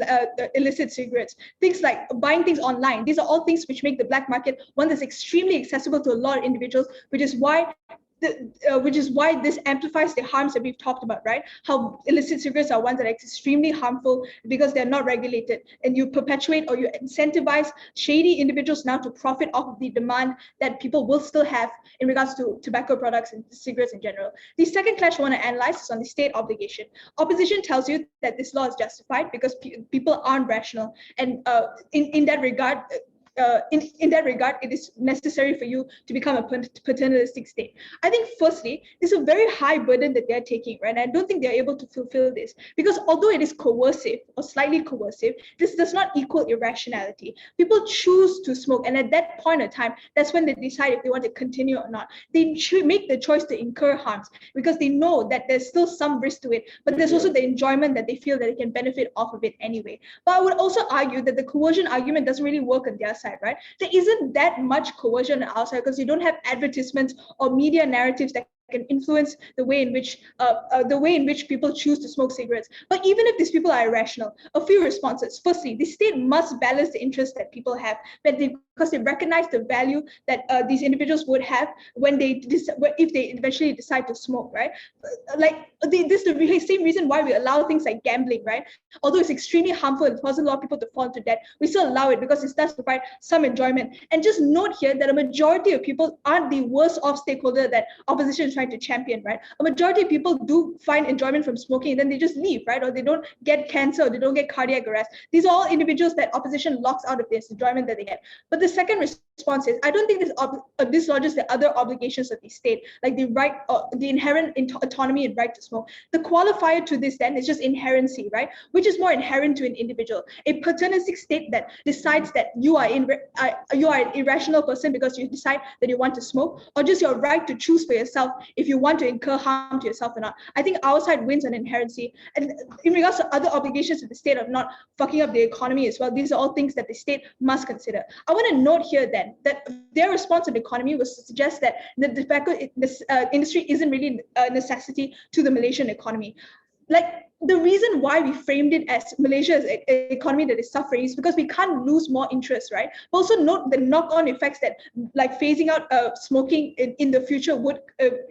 illicit cigarettes, things like buying things online. These are all things which make the black market one that's extremely accessible to a lot of individuals, which is why this amplifies the harms that we've talked about, right? How illicit cigarettes are ones that are extremely harmful because they're not regulated, and you perpetuate or you incentivize shady individuals now to profit off of the demand that people will still have in regards to tobacco products and cigarettes in general. The second clash I want to analyze is on the state obligation. Opposition tells you that this law is justified because people aren't rational, and in that regard, it is necessary for you to become a paternalistic state. I think firstly, it's a very high burden that they're taking, right? And I don't think they're able to fulfill this because although it is coercive or slightly coercive, this does not equal irrationality. People choose to smoke, and at that point of time, that's when they decide if they want to continue or not. They should make the choice to incur harms because they know that there's still some risk to it, but there's also the enjoyment that they feel that they can benefit off of it anyway. But I would also argue that the coercion argument doesn't really work on their side, right? There isn't that much coercion on our side because you don't have advertisements or media narratives that can influence the way in which people choose to smoke cigarettes. But even if these people are irrational, a few responses. Firstly, the state must balance the interests that people have, because they recognize the value that these individuals would have if they eventually decide to smoke, right? This is the really same reason why we allow things like gambling, right? Although it's extremely harmful and causes a lot of people to fall into debt, we still allow it because it does provide some enjoyment. And just note here that a majority of people aren't the worst off stakeholder that opposition is trying to champion, right? A majority of people do find enjoyment from smoking and then they just leave, right? Or they don't get cancer, or they don't get cardiac arrest. These are all individuals that opposition locks out of this enjoyment that they get. But the second response is, I don't think this dislodges the other obligations of the state, like the right, the inherent autonomy and right to smoke. The qualifier to this then is just inherency, right? Which is more inherent to an individual. A paternalistic state that decides that you are an irrational person because you decide that you want to smoke, or just your right to choose for yourself if you want to incur harm to yourself or not. I think our side wins on inherency. And in regards to other obligations of the state of not fucking up the economy as well, these are all things that the state must consider. I want to note here then that their response to the economy was to suggest that the tobacco industry isn't really a necessity to the Malaysian economy. Like, the reason why we framed it as Malaysia is an economy that is suffering is because we can't lose more interest, right? Also note the knock-on effects that like phasing out smoking in the future would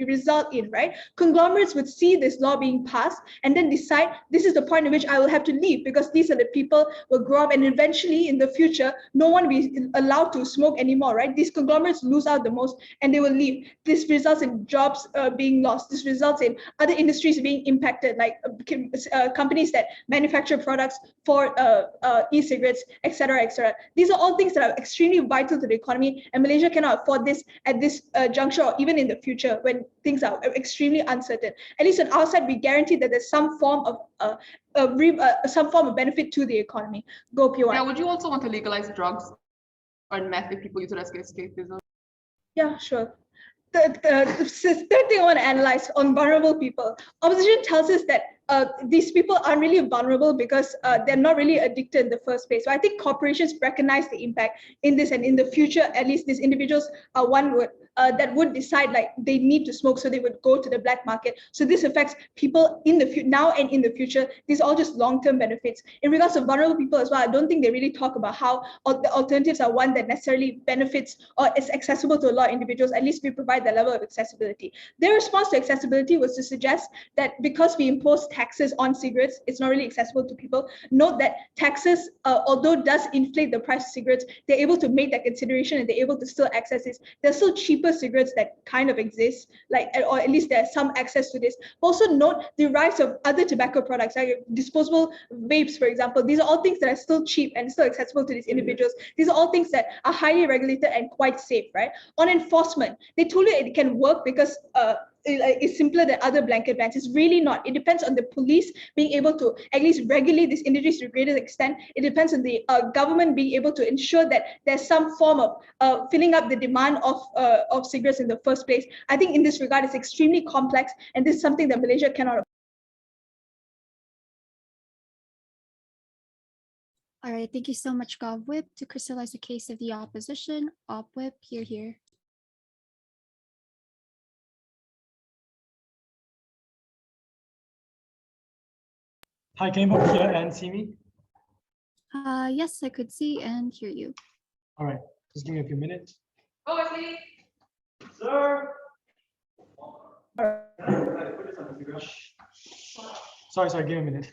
result in, right? Conglomerates would see this law being passed and then decide this is the point at which I will have to leave because these are the people will grow up and eventually in the future, no one will be allowed to smoke anymore, right? These conglomerates lose out the most and they will leave. This results in jobs being lost. This results in other industries being impacted, like companies that manufacture products for e-cigarettes, etc., etc. These are all things that are extremely vital to the economy, and Malaysia cannot afford this at this juncture or even in the future when things are extremely uncertain. At least on our side, we guarantee that there's some form of benefit to the economy. Go P1. Yeah, would you also want to legalize drugs or meth if people use it as escapism? Yeah, sure. The third thing I want to analyze on vulnerable people. Opposition tells us that these people aren't really vulnerable because they're not really addicted in the first place. So I think corporations recognize the impact in this, and in the future, at least these individuals are that would decide like they need to smoke, so they would go to the black market. So this affects people in the now and in the future. These are all just long-term benefits. In regards to vulnerable people as well, I don't think they really talk about how the alternatives are one that necessarily benefits or is accessible to a lot of individuals. At least we provide that level of accessibility. Their response to accessibility was to suggest that because we impose taxes on cigarettes, it's not really accessible to people. Note that taxes, although does inflate the price of cigarettes, they're able to make that consideration and they're able to still access this. There's still cheaper cigarettes that kind of exist, like, or at least there's some access to this. Also note the rise of other tobacco products, like disposable vapes, for example. These are all things that are still cheap and still accessible to these individuals. These are all things that are highly regulated and quite safe, right? On enforcement, they told you it can work because it's simpler than other blanket bans. It's really not. It depends on the police being able to at least regulate these industries to a greater extent. It depends on the government being able to ensure that there's some form of filling up the demand of cigarettes in the first place. I think in this regard, it's extremely complex, and this is something that Malaysia cannot. All right, thank you so much, GovWhip. To crystallize the case of the opposition, OpWhip, here. Hi, can you both hear and see me? Yes, I could see and hear you. All right, just give me a few minutes. Oh, Wesley. Sir. Sorry, give me a minute.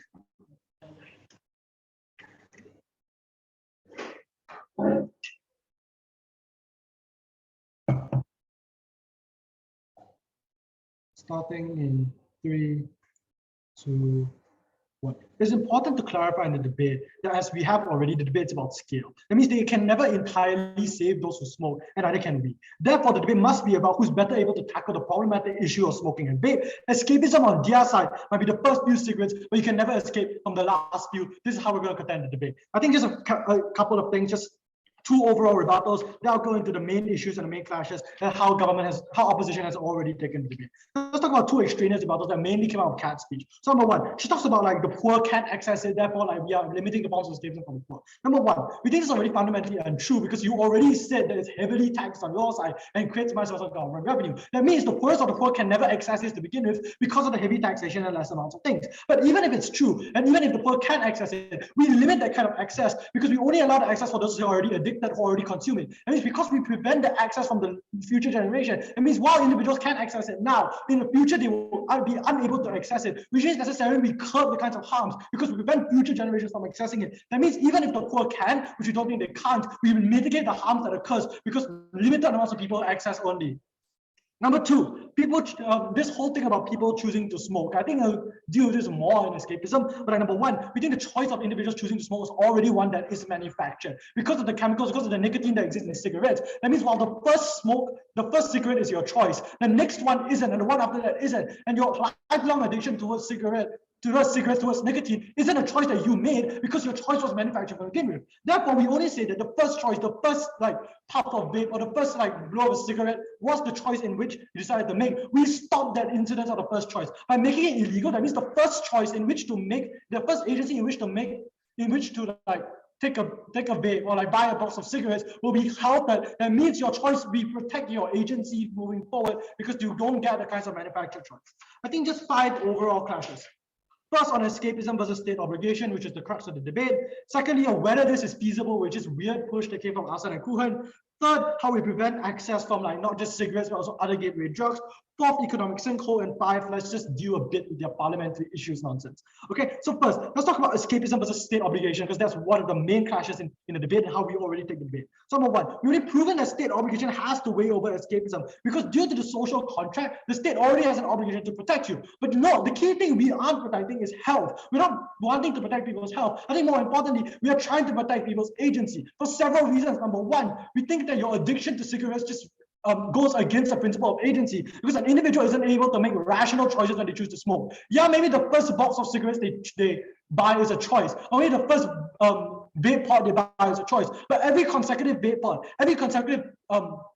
Starting in 3, 2, 1. It's important to clarify in the debate that as we have already, the debate's about scale. That means they can never entirely save those who smoke, and neither can we. Therefore, the debate must be about who's better able to tackle the problematic issue of smoking and vape. Escapism on their side might be the first few cigarettes, but you can never escape from the last few. This is how we're going to contend the debate. I think just a couple of things, just 2 overall rebuttals. Then I'll go into the main issues and the main clashes and how opposition has already taken the debate. Let's talk about 2 extraneous rebuttals that mainly came out of Kat's speech. So number 1, she talks about like the poor can't access it, therefore like we are limiting the forms of escapism for the poor. Number 1, we think it's already fundamentally untrue because you already said that it's heavily taxed on your side and creates much of government revenue. That means the poorest of the poor can never access this to begin with because of the heavy taxation and less amounts of things. But even if it's true, and even if the poor can access it, we limit that kind of access because we only allow the access for those who are already addicted or already consume it. That means because we prevent the access from the future generation, it means while individuals can access it now, in the future they will be unable to access it, which means necessarily we curb the kinds of harms because we prevent future generations from accessing it. That means even if the poor can, which we don't think they can't, we will mitigate the harms that occurs because limited amounts of people access only. Number 2, people, this whole thing about people choosing to smoke, I think I'll deal with this more in escapism, but number 1, we think the choice of individuals choosing to smoke is already one that is manufactured. Because of the chemicals, because of the nicotine that exists in cigarettes, that means while the first cigarette is your choice, the next one isn't, and the one after that isn't, and your lifelong addiction towards cigarettes, towards nicotine isn't a choice that you made because your choice was manufactured to begin with. Therefore, we only say that the first choice, the first puff of vape or the first blow of a cigarette was the choice in which you decided to make. We stopped that incidence of the first choice by making it illegal. That means the first choice in which to make, the first agency in which to take a vape or buy a box of cigarettes will be held. That means your choice, we protect your agency moving forward because you don't get the kinds of manufactured choice. I think just 5 overall clashes. First, on escapism versus state obligation, which is the crux of the debate. Secondly, on whether this is feasible, which is weird push that came from Asan and Kuhan. Third, how we prevent access from like not just cigarettes, but also other gateway drugs. Fourth, economic sinkhole. And five, let's just deal a bit with their parliamentary issues nonsense. Okay, so first, let's talk about escapism versus state obligation, because that's one of the main clashes in the debate and how we already take the debate. So number one, we've already proven that state obligation has to weigh over escapism, because due to the social contract, the state already has an obligation to protect you. But no, the key thing we aren't protecting is health. We're not wanting to protect people's health. I think more importantly, we are trying to protect people's agency for several reasons. Number one, we think that your addiction to cigarettes just goes against the principle of agency, because an individual isn't able to make rational choices when they choose to smoke. Yeah, maybe the first box of cigarettes they buy is a choice, or maybe the first vape pod they buy is a choice, but every consecutive vape pod, every consecutive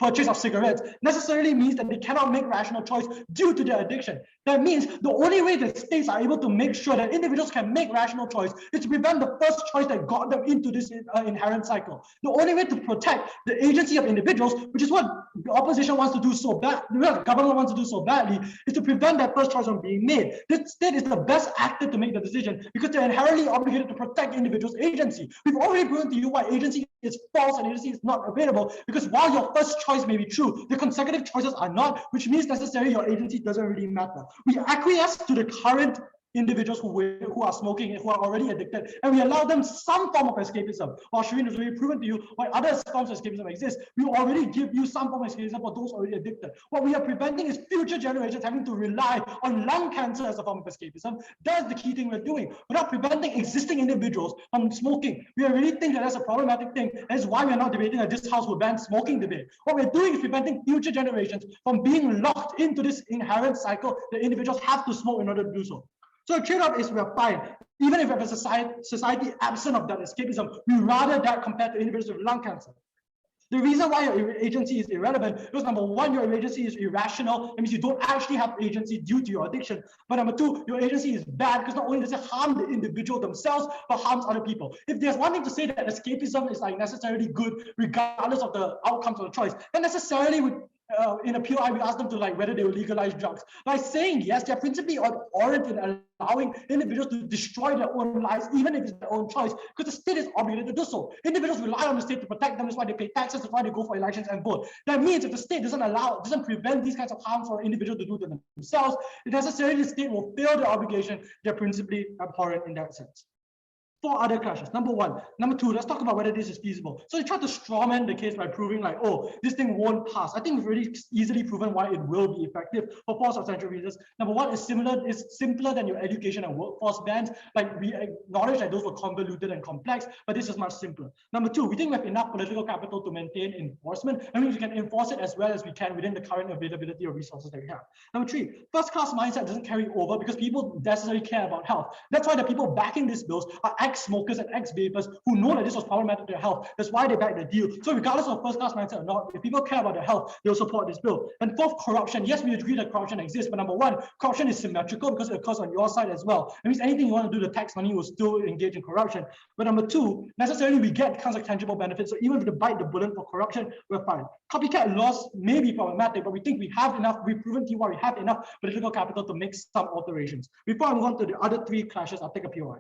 purchase of cigarettes necessarily means that they cannot make rational choice due to their addiction. That means the only way that states are able to make sure that individuals can make rational choice is to prevent the first choice that got them into this inherent cycle. The only way to protect the agency of individuals, which is what the opposition wants to do so bad, the government wants to do so badly, is to prevent that first choice from being made. The state is the best actor to make the decision because they're inherently obligated to protect individuals' agency. We've already proven to you why agency is false and agency is not available, because while your first choice may be true, the consecutive choices are not, which means necessarily your agency doesn't really matter. We acquiesce to the current individuals who are smoking and who are already addicted, and we allow them some form of escapism. While Shireen has already proven to you why other forms of escapism exist, we already give you some form of escapism for those already addicted. What we are preventing is future generations having to rely on lung cancer as a form of escapism. That's the key thing we're doing. We're not preventing existing individuals from smoking. We really think that that's a problematic thing. That's why we're not debating that this house will ban smoking debate. What we're doing is preventing future generations from being locked into this inherent cycle that individuals have to smoke in order to do so. So the trade-off is we're fine. Even if we have a society absent of that escapism, we rather that compared to individuals with lung cancer. The reason why your agency is irrelevant is number one, your agency is irrational. That means you don't actually have agency due to your addiction. But number two, your agency is bad because not only does it harm the individual themselves, but harms other people. If there's one thing to say that escapism is like necessarily good, regardless of the outcomes of the choice, then necessarily would in a POI, we ask them to like whether they will legalize drugs. By saying yes, they're principally oriented in allowing individuals to destroy their own lives, even if it's their own choice, because the state is obligated to do so. Individuals rely on the state to protect them. That's why they pay taxes. That's why they go for elections and vote. That means if the state doesn't prevent these kinds of harm for individuals to do to themselves, necessarily the state will fail their obligation. They're principally abhorrent in that sense. Four other clashes. Number one. Number two, let's talk about whether this is feasible. So they tried to strawman the case by proving like, oh, this thing won't pass. I think we've really easily proven why it will be effective for four substantial reasons. Number one, is simpler than your education and workforce bans. Like we acknowledge that those were convoluted and complex, but this is much simpler. Number two, we think we have enough political capital to maintain enforcement. I mean, we can enforce it as well as we can within the current availability of resources that we have. Number three, first class mindset doesn't carry over because people necessarily care about health. That's why the people backing these bills are ex-smokers and ex-vapers who know that this was problematic to their health. That's why they back the deal. So regardless of first-class mindset or not, if people care about their health, they'll support this bill. And fourth, corruption. Yes, we agree that corruption exists, but number one, corruption is symmetrical because it occurs on your side as well. It means anything you want to do to tax money will still engage in corruption. But number two, necessarily we get kinds of tangible benefits. So even if we bite the bullet for corruption, we're fine. Copycat laws may be problematic, but we think we have enough, we've proven to you why we have enough political capital to make some alterations. Before I move on to the other three clashes, I'll take a POI.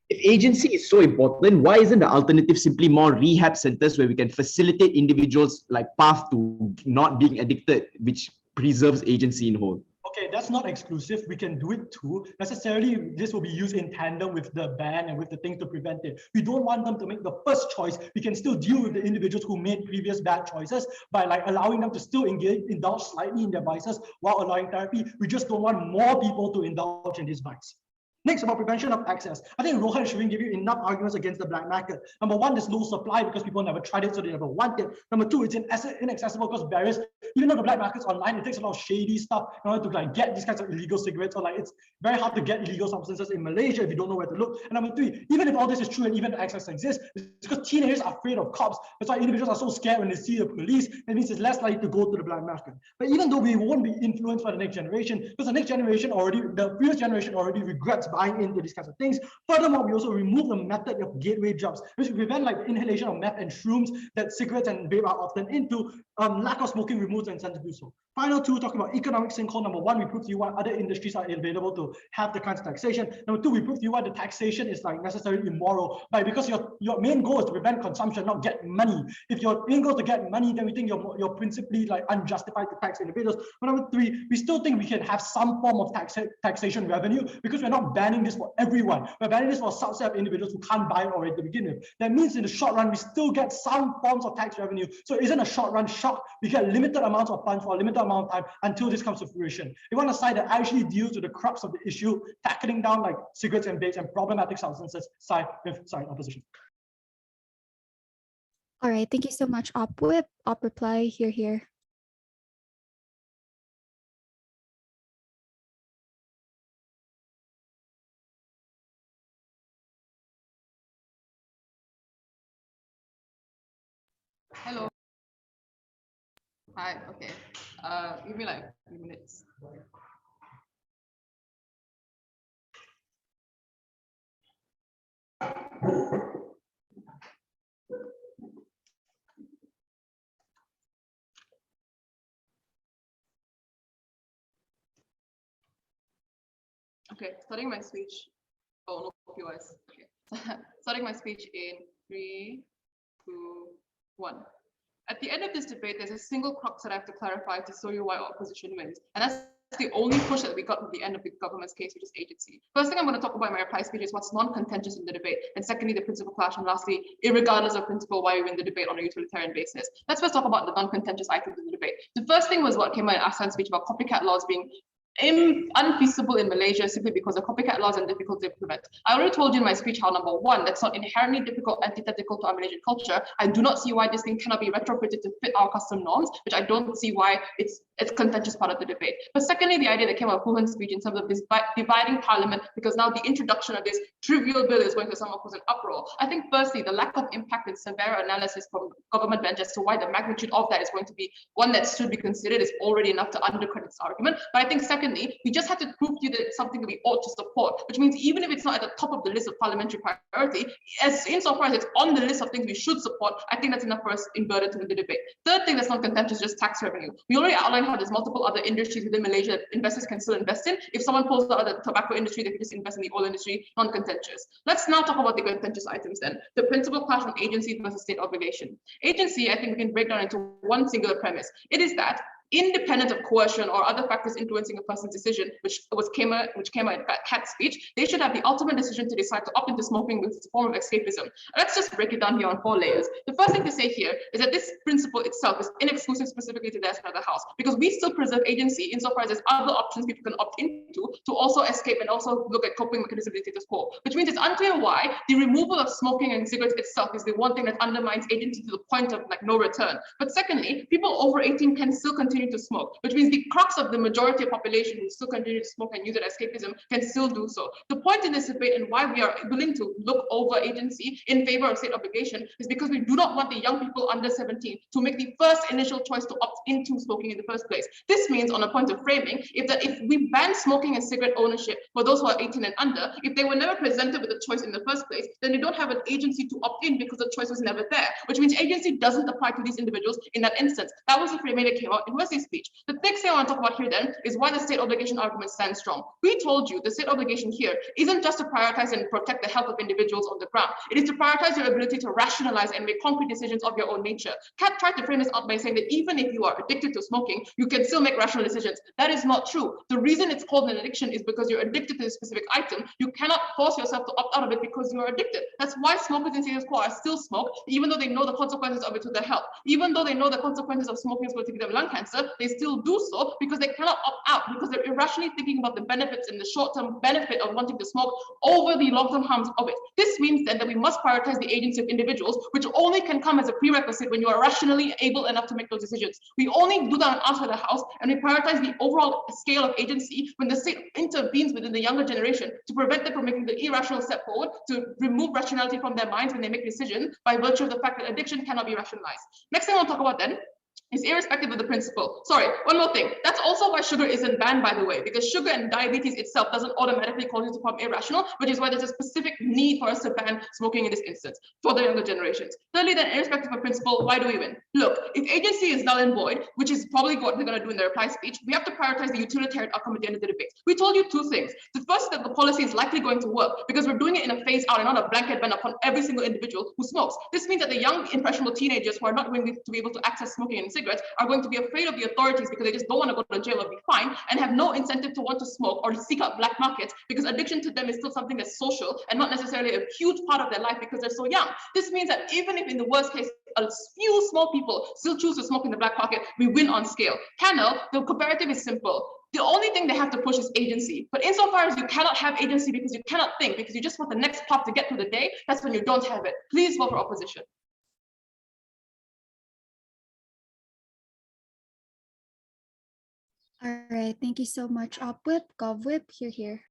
If agency is so important, why isn't the alternative simply more rehab centers where we can facilitate individuals like path to not being addicted, which preserves agency in whole? Okay, that's not exclusive. We can do it too. Necessarily, this will be used in tandem with the ban and with the thing to prevent it. We don't want them to make the first choice. We can still deal with the individuals who made previous bad choices by like allowing them to still indulge slightly in their vices while allowing therapy. We just don't want more people to indulge in these vices. Next, about prevention of access. I think Rohan and Shireen give you enough arguments against the black market. Number one, there's low supply because people never tried it, so they never want it. Number two, it's inaccessible because barriers. Even though the black market's online, it takes a lot of shady stuff in order to like get these kinds of illegal cigarettes, or like it's very hard to get illegal substances in Malaysia if you don't know where to look. And number three, even if all this is true and even access exists, it's because teenagers are afraid of cops. That's why individuals are so scared when they see the police. It means it's less likely to go to the black market. But even though we won't be influenced by the next generation, because the next generation already, the previous generation already regrets buying into these kinds of things. Furthermore, we also remove the method of gateway drugs, which prevent like the inhalation of meth and shrooms that cigarettes and vape are often into. Lack of smoking removes the incentive to do so. Final two, talking about economic sinkhole. Number one, we prove to you why other industries are available to have the kinds of taxation. Number two, we prove to you why the taxation is like necessarily immoral, right? Because your main goal is to prevent consumption, not get money. If your main goal is to get money, then we think you're principally like unjustified to tax individuals. But number three, we still think we can have some form of taxation revenue because we're not banning this for everyone. We're banning this for a subset of individuals who can't buy it already to begin with. That means in the short run, we still get some forms of tax revenue. So it isn't a short run shock. We get limited amounts of funds for a limited amount of time until this comes to fruition. We want a side that actually deals with the crux of the issue, tackling down like cigarettes and vapes and problematic substances, side with side opposition. All right, thank you so much, Op Whip. Op reply, here. Hello. Hi, okay. Give me like a few minutes. Okay, starting my speech. Oh, no POS. Okay. Starting my speech in 3, 2, 1. At the end of this debate, there's a single crux that I have to clarify to show you why opposition wins. And that's the only push that we got at the end of the government's case, which is agency. First thing I'm going to talk about in my reply speech is what's non-contentious in the debate. And secondly, the principal clash. And lastly, irregardless of principle, why we win the debate on a utilitarian basis. Let's first talk about the non-contentious items in the debate. The first thing was what came out in Ahsan's speech about copycat laws being unfeasible in Malaysia simply because the copycat laws are difficult to implement. I already told you in my speech how number one, that's not inherently difficult, antithetical to our Malaysian culture. I do not see why this thing cannot be retrofitted to fit our custom norms, which I don't see why it's contentious part of the debate. But secondly, the idea that came out of Puhan's speech in terms of this dividing parliament, because now the introduction of this trivial bill is going to someone cause an uproar. I think firstly, the lack of impact and severe analysis from government bench as to why the magnitude of that is going to be one that should be considered is already enough to undercut this argument. But I think secondly, we just had to prove to you that it's something that we ought to support, which means even if it's not at the top of the list of parliamentary priority, as insofar as it's on the list of things we should support, I think that's enough for us in burden to win the debate. Third thing that's not contentious is just tax revenue. We already outlined how there's multiple other industries within Malaysia that investors can still invest in. If someone pulls out the tobacco industry, they can just invest in the oil industry, non-contentious. Let's now talk about the contentious items then. The principal clash on agency versus state obligation. Agency, I think we can break down into one singular premise. It is that independent of coercion or other factors influencing a person's decision, which came out in Kat's speech, they should have the ultimate decision to decide to opt into smoking with a form of escapism. Let's just break it down here on 4 layers. The first thing to say here is that this principle itself is inexclusive specifically to the National House, because we still preserve agency insofar as there's other options people can opt into to also escape and also look at coping mechanisms of the status quo, which means it's unclear why the removal of smoking and cigarettes itself is the one thing that undermines agency to the point of like no return. But secondly, people over 18 can still continue to smoke, which means the crux of the majority of population who still continue to smoke and use it as escapism can still do so. The point in this debate and why we are willing to look over agency in favor of state obligation is because we do not want the young people under 17 to make the first initial choice to opt into smoking in the first place. This means, on a point of framing, if we ban smoking and cigarette ownership for those who are 18 and under, if they were never presented with a choice in the first place, then they don't have an agency to opt in because the choice was never there, which means agency doesn't apply to these individuals in that instance. That was the framing that came out in Wesley's speech. The next thing I want to talk about here then is why the state obligation argument stands strong. We told you the state obligation here isn't just to prioritize and protect the health of individuals on the ground. It is to prioritize your ability to rationalize and make concrete decisions of your own nature. Kat tried to frame this out by saying that even if you are addicted to smoking, you can still make rational decisions. That is not true. The reason it's called an addiction is because you're addicted to a specific item. You cannot force yourself to opt out of it because you are addicted. That's why smokers in status quo are still smoke, even though they know the consequences of it to their health. Even though they know the consequences of smoking is going to give them lung cancer, they still do so because they cannot opt out, because they're irrationally thinking about the benefits and the short-term benefit of wanting to smoke over the long-term harms of it. This means then that we must prioritize the agency of individuals, which only can come as a prerequisite when you are rationally able enough to make those decisions. We only do that on outside the house, and we prioritize the overall scale of agency when the state intervenes within the younger generation to prevent them from making the irrational step forward, to remove rationality from their minds when they make decisions by virtue of the fact that addiction cannot be rationalized. Next thing I want to talk about then It's irrespective of the principle. Sorry, one more thing. That's also why sugar isn't banned, by the way, because sugar and diabetes itself doesn't automatically cause you to become irrational, which is why there's a specific need for us to ban smoking in this instance for the younger generations. Thirdly, then, irrespective of principle, why do we win? Look, if agency is null and void, which is probably what they're going to do in their reply speech, we have to prioritize the utilitarian outcome at the end of the debate. We told you two things. The first is that the policy is likely going to work because we're doing it in a phase out and not a blanket ban upon every single individual who smokes. This means that the young, impressionable teenagers who are not going to be able to access smoking and cigarettes are going to be afraid of the authorities because they just don't want to go to jail or be fined and have no incentive to want to smoke or seek out black markets because addiction to them is still something that's social and not necessarily a huge part of their life because they're so young. This means that even if in the worst case, a few small people still choose to smoke in the black pocket, we win on scale. Panel, the comparative is simple. The only thing they have to push is agency. But insofar as you cannot have agency because you cannot think, because you just want the next pop to get through the day, that's when you don't have it. Please vote for opposition. All right, thank you so much, OpWhip, GovWhip, here.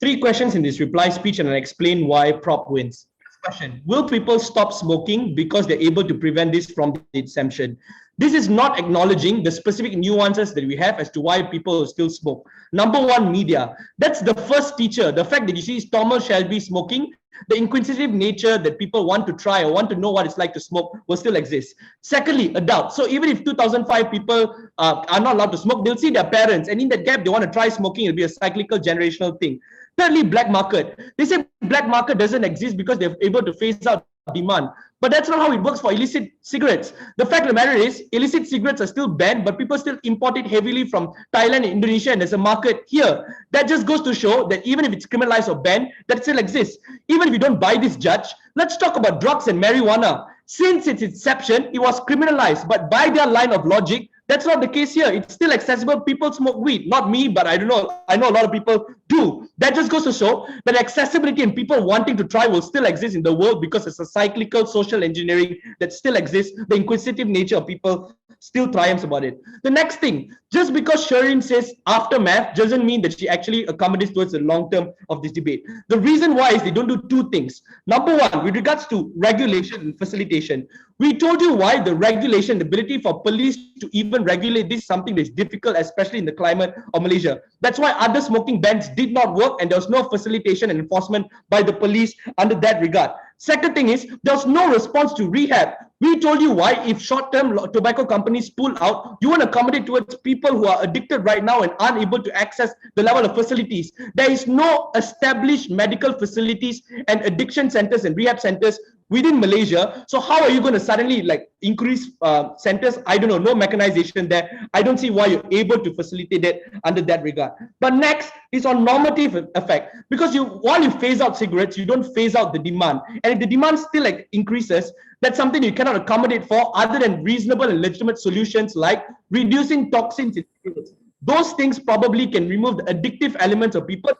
Three questions in this reply speech, and I'll explain why prop wins. Question: will people stop smoking because they're able to prevent this from the exemption? This is not acknowledging the specific nuances that we have as to why people still smoke. Number one, media. That's the first teacher. The fact that you see Thomas Shelby smoking, the inquisitive nature that people want to try or want to know what it's like to smoke will still exist. Secondly, adults. So even if 2005 people are not allowed to smoke, they'll see their parents, and in that gap, they want to try smoking. It'll be a cyclical generational thing. Thirdly, black market. They say black market doesn't exist because they're able to phase out demand. But that's not how it works for illicit cigarettes. The fact of the matter is, illicit cigarettes are still banned, but people still import it heavily from Thailand and Indonesia, and there's a market here. That just goes to show that even if it's criminalized or banned, that still exists. Even if you don't buy this, Judge, let's talk about drugs and marijuana. Since its inception, it was criminalized, but by their line of logic, that's not the case here. It's still accessible. People smoke weed. Not me, but I don't know. I know a lot of people do. That just goes to show that accessibility and people wanting to try will still exist in the world because it's a cyclical social engineering that still exists. The inquisitive nature of people still triumphs about it. The next thing, just because Shireen says aftermath doesn't mean that she actually accommodates towards the long term of this debate. The reason why is they don't do two things. Number one, with regards to regulation and facilitation, we told you why the regulation, the ability for police to even regulate this is something that is difficult, especially in the climate of Malaysia. That's why other smoking bans did not work and there was no facilitation and enforcement by the police under that regard. Second thing is, there was no response to rehab. We told you why, if short-term tobacco companies pull out, you want to accommodate towards people who are addicted right now and aren't able to access the level of facilities. There is no established medical facilities and addiction centers and rehab centers within Malaysia. So how are you going to suddenly increase centers? I don't know, no mechanization there. I don't see why you're able to facilitate it under that regard. But next is on normative effect, because while you phase out cigarettes, you don't phase out the demand. And if the demand still increases, that's something you cannot accommodate for other than reasonable and legitimate solutions like reducing toxins in cigarettes. Those things probably can remove the addictive elements of people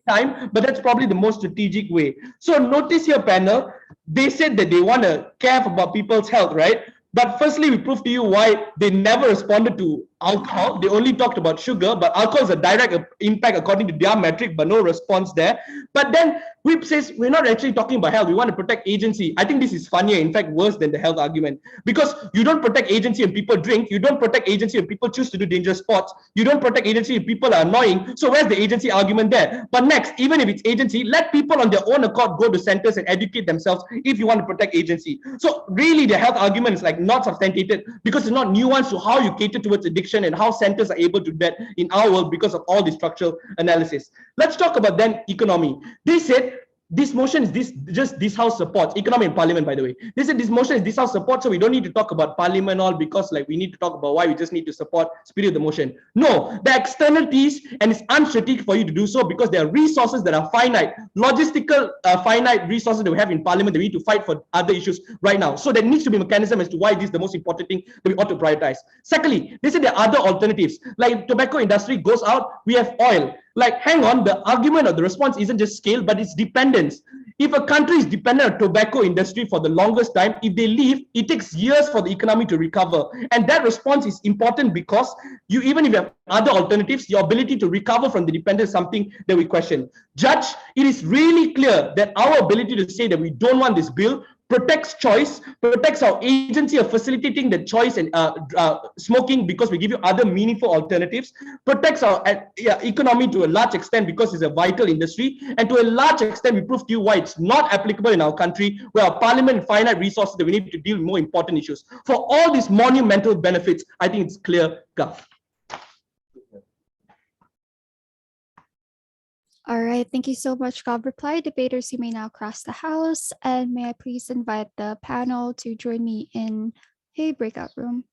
time, but that's probably the most strategic way. So notice here, panel, they said that they want to care about people's health, right? But firstly, we proved to you why they never responded to alcohol. They only talked about sugar, but alcohol is a direct impact according to their metric, but no response there. But then Whip says we're not actually talking about health. We want to protect agency. I think this is funnier, in fact, worse than the health argument, because you don't protect agency when people drink. You don't protect agency when people choose to do dangerous sports. You don't protect agency if people are annoying. So where's the agency argument there? But next, even if it's agency, let people on their own accord go to centers and educate themselves if you want to protect agency. So really, the health argument is not substantiated because it's not nuanced to how you cater towards addiction and how centers are able to do that in our world because of all the structural analysis. Let's talk about then economy. They said this motion is this house supports economy and parliament, by the way. They said this motion is this house support, so we don't need to talk about parliament all because we need to talk about why we just need to support spirit of the motion. No, the externalities, and it's unstrategic for you to do so because there are resources that are finite, logistical finite resources that we have in parliament that we need to fight for other issues right now. So there needs to be a mechanism as to why this is the most important thing that we ought to prioritize. Secondly, they said there are other alternatives. Like tobacco industry goes out, we have oil. Hang on, the argument or the response isn't just scale, but it's dependence. If a country is dependent on tobacco industry for the longest time, if they leave, it takes years for the economy to recover. And that response is important because even if you have other alternatives, your ability to recover from the dependence is something that we question. Judge, it is really clear that our ability to say that we don't want this bill protects choice, protects our agency of facilitating the choice and smoking because we give you other meaningful alternatives, protects our economy to a large extent because it's a vital industry, and to a large extent we prove to you why it's not applicable in our country where our parliament finite resources that we need to deal with more important issues. For all these monumental benefits, I think it's clear cut. All right, thank you so much, Gov reply. Debaters, you may now cross the house, and may I please invite the panel to join me in a breakout room.